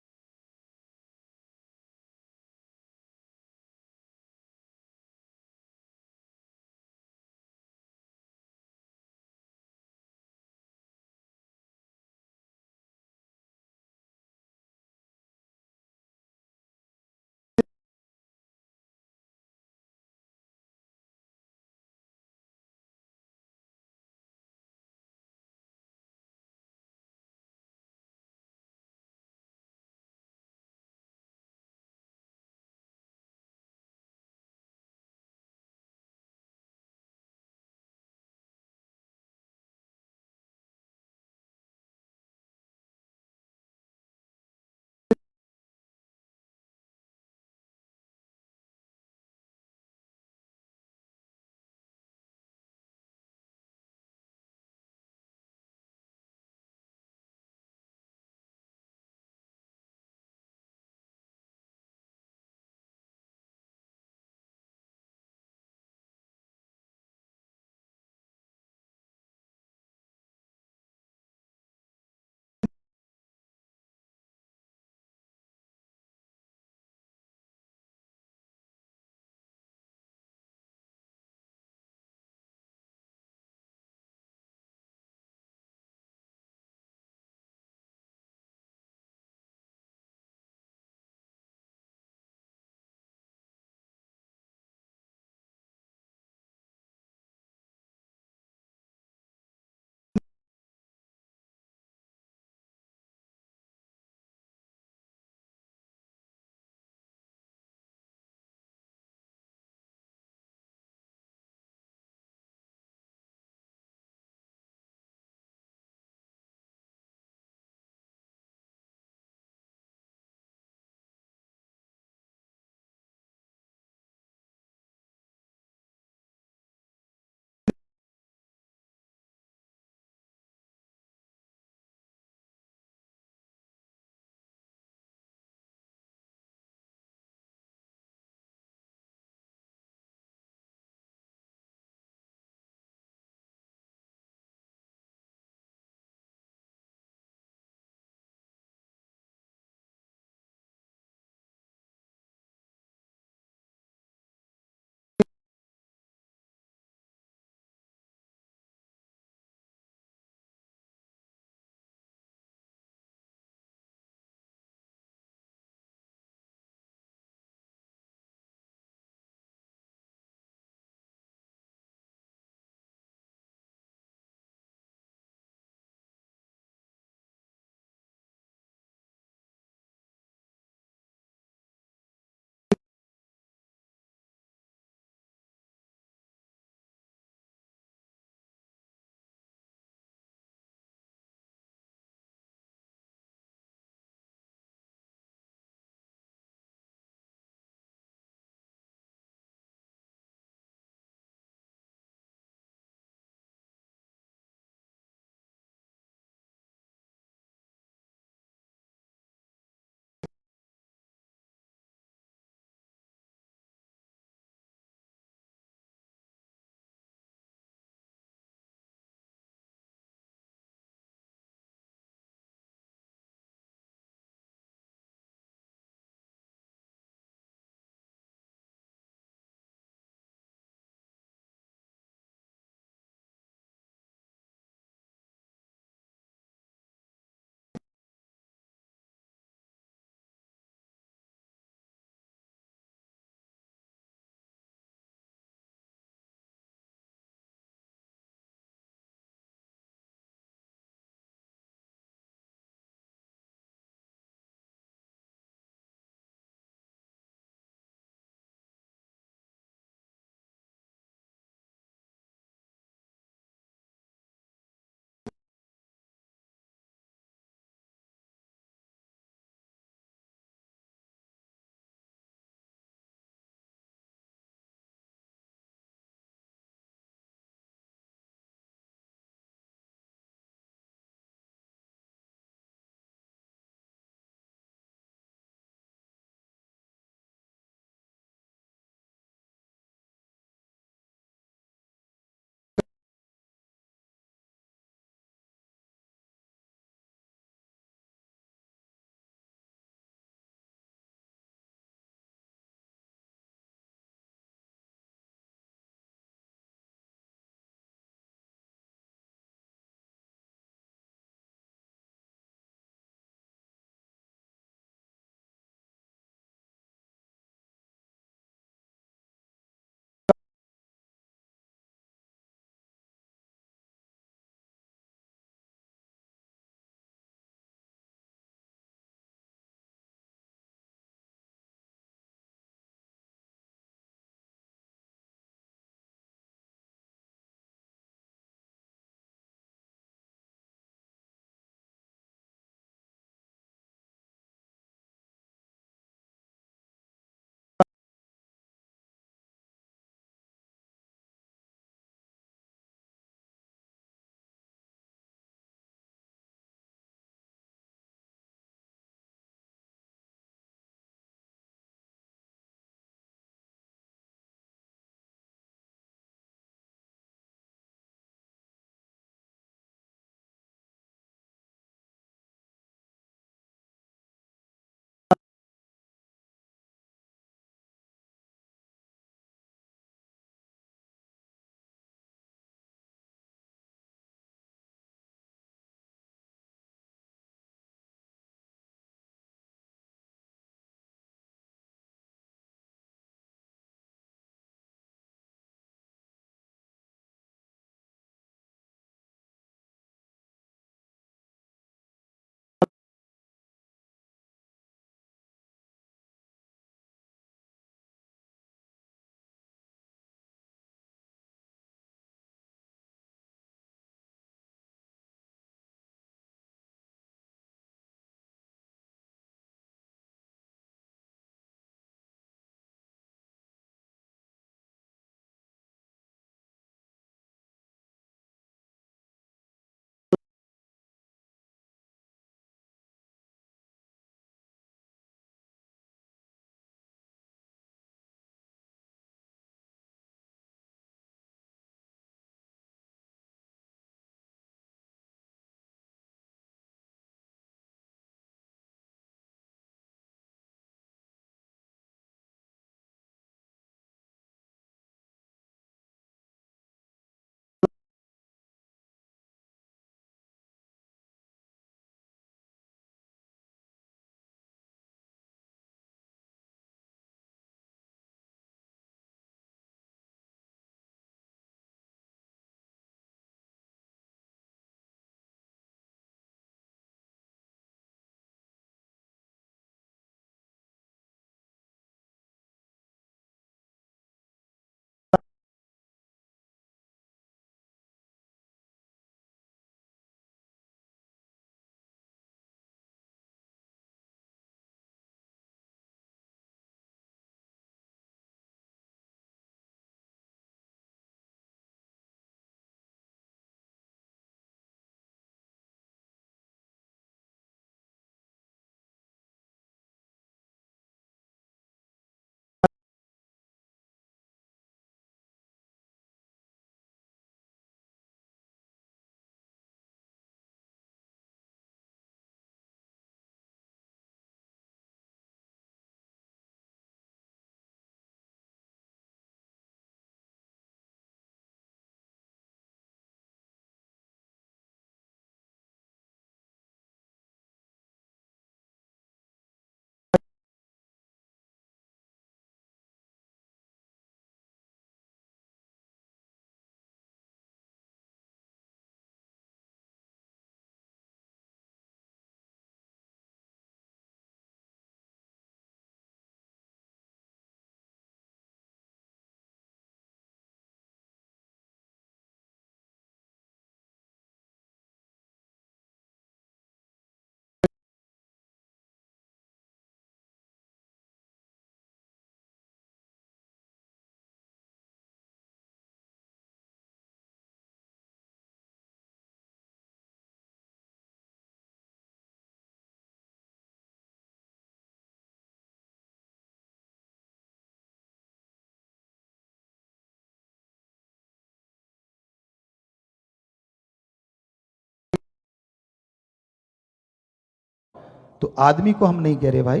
तो आदमी को हम नहीं कह रहे भाई,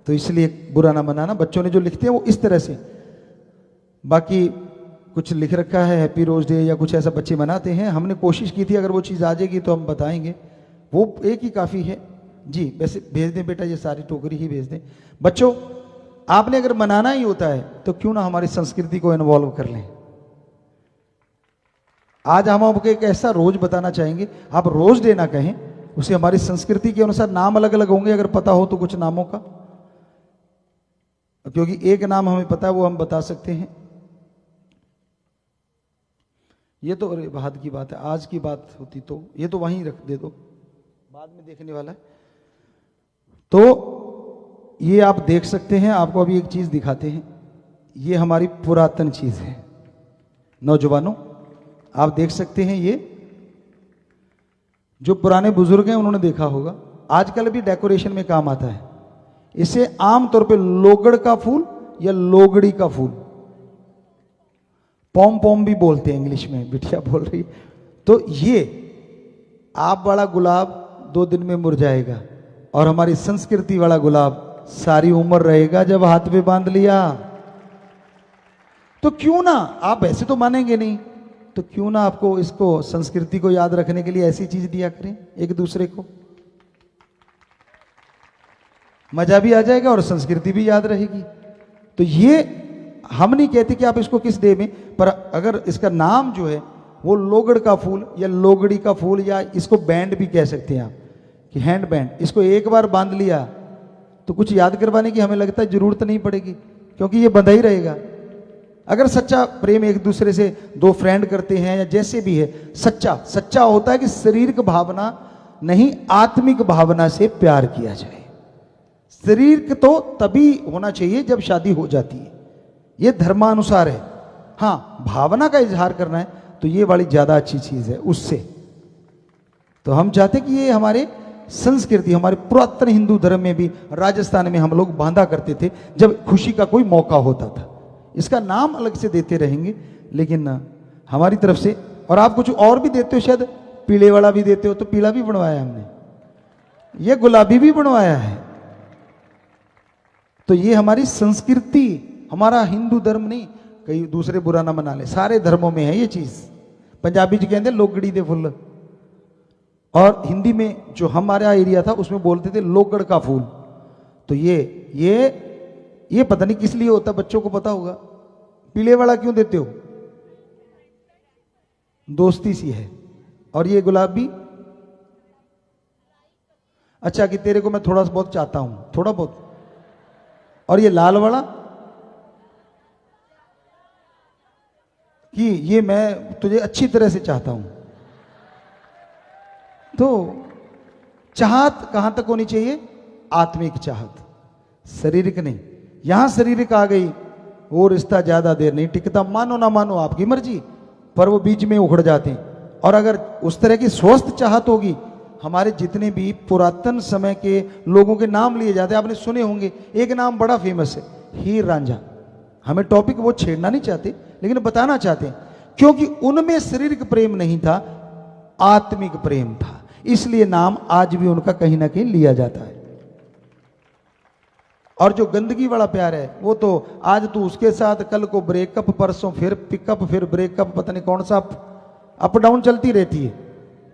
तो इसलिए बुरा ना मनाना। बच्चों ने जो लिखते हैं वो इस तरह से, बाकी कुछ लिख रखा है हैप्पी रोज डे या कुछ ऐसा बच्चे मनाते हैं। हमने कोशिश की थी अगर वो चीज़ आ जाएगी तो हम बताएंगे, वो एक ही काफ़ी है जी। वैसे भेज दें बेटा, ये सारी टोकरी ही भेज दें। बच्चों आपने अगर मनाना ही होता है तो क्यों ना हमारी संस्कृति को इन्वॉल्व कर लें। आज हम आपको एक ऐसा रोज बताना चाहेंगे, आप रोज डे ना कहें, उसे हमारी संस्कृति के अनुसार नाम अलग अलग होंगे, अगर पता हो तो कुछ नामों का, क्योंकि एक नाम हमें पता है वो हम बता सकते हैं। ये तो अरे बाद की बात है, आज की बात होती तो ये तो वहीं रख दे दो, बाद में देखने वाला है। तो ये आप देख सकते हैं, आपको अभी एक चीज दिखाते हैं, ये हमारी पुरातन चीज है। नौजवानों आप देख सकते हैं, ये जो पुराने बुजुर्ग हैं उन्होंने देखा होगा, आजकल भी डेकोरेशन में काम आता है। इसे आमतौर पे लोगड़ का फूल या लोगड़ी का फूल, पॉम पॉम भी बोलते हैं इंग्लिश में, बिटिया बोल रही है। तो ये आप वाला गुलाब 2 दिन में मुरझाएगा और हमारी संस्कृति वाला गुलाब सारी उम्र रहेगा जब हाथ में बांध लिया। तो क्यों ना, आप ऐसे तो मानेंगे नहीं, तो क्यों ना आपको इसको संस्कृति को याद रखने के लिए ऐसी चीज दिया करें एक दूसरे को, मजा भी आ जाएगा और संस्कृति भी याद रहेगी। तो ये हम नहीं कहते कि आप इसको किस डे में, पर अगर इसका नाम जो है वो लोगड़ का फूल या लोगड़ी का फूल, या इसको बैंड भी कह सकते हैं आप कि हैंड बैंड, इसको एक बार बांध लिया तो कुछ याद करवाने की हमें लगता है जरूरत नहीं पड़ेगी, क्योंकि ये बंधा ही रहेगा। अगर सच्चा प्रेम एक दूसरे से 2 फ्रेंड करते हैं या जैसे भी है, सच्चा होता है कि शारीरिक भावना नहीं, आत्मिक भावना से प्यार किया जाए। शरीर तो तभी होना चाहिए जब शादी हो जाती है, ये धर्मानुसार है। हाँ, भावना का इजहार करना है तो ये वाली ज्यादा अच्छी चीज है उससे। तो हम चाहते कि ये हमारे संस्कृति, हमारे पुरातन हिंदू धर्म में भी, राजस्थान में हम लोग बांधा करते थे जब खुशी का कोई मौका होता था। इसका नाम अलग से देते रहेंगे, लेकिन हमारी तरफ से, और आप कुछ और भी देते हो, शायद पीले वाला भी देते हो, तो पीला भी बनवाया हमने, ये गुलाबी भी बनवाया है। तो ये हमारी संस्कृति, हमारा हिंदू धर्म नहीं, कई दूसरे बुरा ना मना ले, सारे धर्मों में है ये चीज। पंजाबी जी कहते लोगड़ी दे फुल, और हिंदी में जो हमारा एरिया था उसमें बोलते थे लोगड़ का फूल। तो ये पता नहीं किस लिए होता, बच्चों को पता होगा। पीले वाला क्यों देते हो? दोस्ती सी है। और ये गुलाबी, अच्छा कि तेरे को मैं थोड़ा बहुत चाहता हूं, थोड़ा बहुत। और ये लाल वाला कि ये मैं तुझे अच्छी तरह से चाहता हूं। तो चाहत कहां तक होनी चाहिए? आत्मिक चाहत, शारीरिक नहीं। यहां शारीरिक आ गई, वो रिश्ता ज्यादा देर नहीं टिकता, मानो ना मानो आपकी मर्जी, पर वो बीच में उखड़ जाते हैं। और अगर उस तरह की स्वस्थ चाहत होगी, हमारे जितने भी पुरातन समय के लोगों के नाम लिए जाते हैं, आपने सुने होंगे, एक नाम बड़ा फेमस है, हीर रांझा। हमें टॉपिक वो छेड़ना नहीं चाहते, लेकिन बताना चाहते हैं, क्योंकि उनमें शारीरिक प्रेम नहीं था, आत्मिक प्रेम था, इसलिए नाम आज भी उनका कहीं ना कहीं लिया जाता है। और जो गंदगी वाला प्यार है, वो तो आज तू उसके साथ, कल को ब्रेकअप, परसों फिर पिकअप, फिर ब्रेकअप, पता नहीं कौन सा अप डाउन चलती रहती है।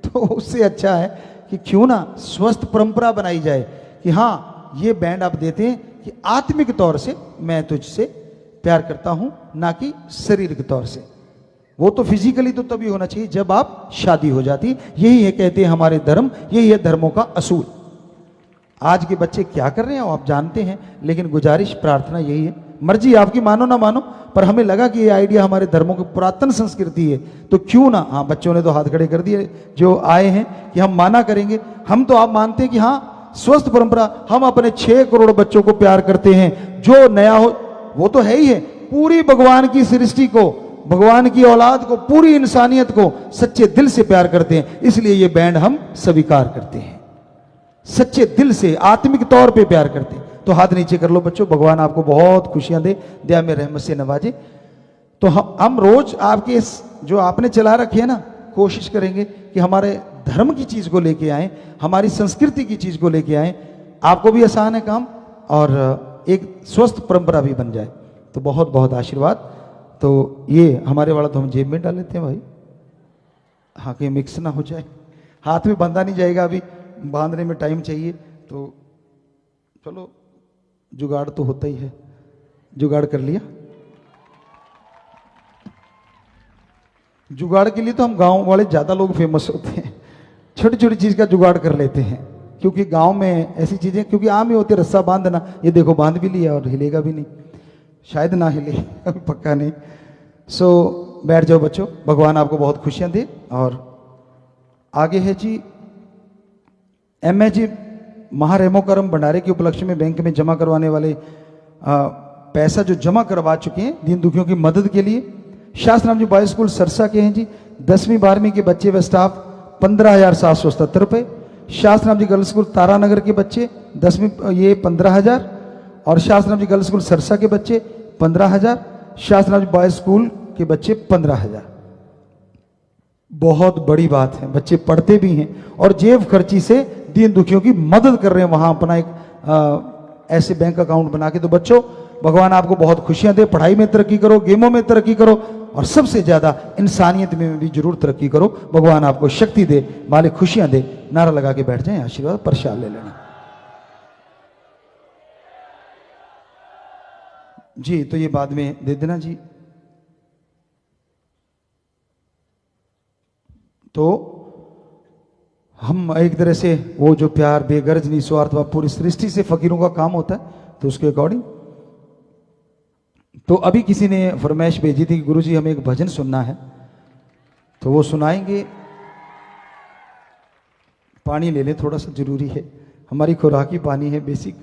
तो उससे अच्छा है कि क्यों ना स्वस्थ परंपरा बनाई जाए कि हाँ, ये बैंड आप देते हैं कि आत्मिक तौर से मैं तुझसे प्यार करता हूं, ना कि शारीरिक तौर से। वो तो फिजिकली तो तभी होना चाहिए जब आप शादी हो जाती। यही है, कहते हैं हमारे धर्म, यही है धर्मों का असूल। आज के बच्चे क्या कर रहे हैं आप जानते हैं, लेकिन गुजारिश प्रार्थना यही है, मर्जी आपकी, मानो ना मानो, पर हमें लगा कि ये आइडिया हमारे धर्मों की पुरातन संस्कृति है, तो क्यों ना, हाँ बच्चों ने तो हाथ खड़े कर दिए जो आए हैं कि हम माना करेंगे। हम तो आप मानते हैं कि हाँ स्वस्थ परंपरा, हम अपने 6 करोड़ बच्चों को प्यार करते हैं, जो नया हो वो तो है ही है, पूरी भगवान की सृष्टि को, भगवान की औलाद को, पूरी इंसानियत को सच्चे दिल से प्यार करते हैं, इसलिए ये बैंड हम स्वीकार करते हैं, सच्चे दिल से आत्मिक तौर पे प्यार करते हैं। तो हाथ नीचे कर लो बच्चों, भगवान आपको बहुत खुशियां दे, दया में रहमत से नवाजे। तो हम रोज आपके इस जो आपने चला रखे है ना, कोशिश करेंगे कि हमारे धर्म की चीज को लेके आए, हमारी संस्कृति की चीज को लेके आए। आपको भी आसान है काम और एक स्वस्थ परंपरा भी बन जाए। तो बहुत बहुत आशीर्वाद। तो ये हमारे वाला तो हम जेब में डाल लेते हैं भाई, हाँ कहीं मिक्स ना हो जाए। हाथ में बांधा नहीं जाएगा, अभी बांधने में टाइम चाहिए। तो चलो जुगाड़ तो होता ही है, जुगाड़ कर लिया। जुगाड़ के लिए तो हम गांव वाले ज्यादा लोग फेमस होते हैं, छोटी छोटी चीज का जुगाड़ कर लेते हैं, क्योंकि गांव में ऐसी चीजें क्योंकि आम ही होती है, रस्सा बांधना, ये देखो बांध भी लिया और हिलेगा भी नहीं, शायद ना हिले पक्का नहीं। सो बैठ जाओ बच्चों, भगवान आपको बहुत खुशियां दे। और आगे है जी एमए जी महारेमो करम भंडारे के उपलक्ष्य में बैंक में जमा करवाने वाले पैसा जो जमा करवा चुके हैं दीन दुखियों की मदद के लिए। शास्त्रनाम जी बॉयज स्कूल सरसा के हैं जी 10वीं 12वीं के बच्चे व स्टाफ 15,777 रुपए। शास्त्रनाम जी गर्ल्स स्कूल तारानगर के बच्चे 10वीं ये 15,000 और शास्त्रनाम जी गर्ल्स स्कूल सरसा के बच्चे 15,000, शास्त्रनाम जी बॉयज स्कूल के बच्चे 15,000। बहुत बड़ी बात है, बच्चे पढ़ते भी हैं और जेब खर्ची से दीन दुखियों की मदद कर रहे हैं वहां अपना एक ऐसे बैंक अकाउंट बना के। तो बच्चों भगवान आपको बहुत खुशियां दे, पढ़ाई में तरक्की करो, गेमों में तरक्की करो और सबसे ज्यादा इंसानियत में भी जरूर तरक्की करो। भगवान आपको शक्ति दे, मालिक खुशियां दे। नारा लगा के बैठ जाएं, आशीर्वाद प्रसाद ले लेना जी। तो ये बाद में दे देना जी। तो हम एक तरह से वो जो प्यार बेगर्ज निस्वार्थ व पूरी सृष्टि से फकीरों का काम होता है, तो उसके अकॉर्डिंग। तो अभी किसी ने फरमाइश भेजी थी कि गुरुजी हमें एक भजन सुनना है, तो वो सुनाएंगे। पानी ले लें, थोड़ा सा जरूरी है, हमारी खुराक ही पानी है बेसिक।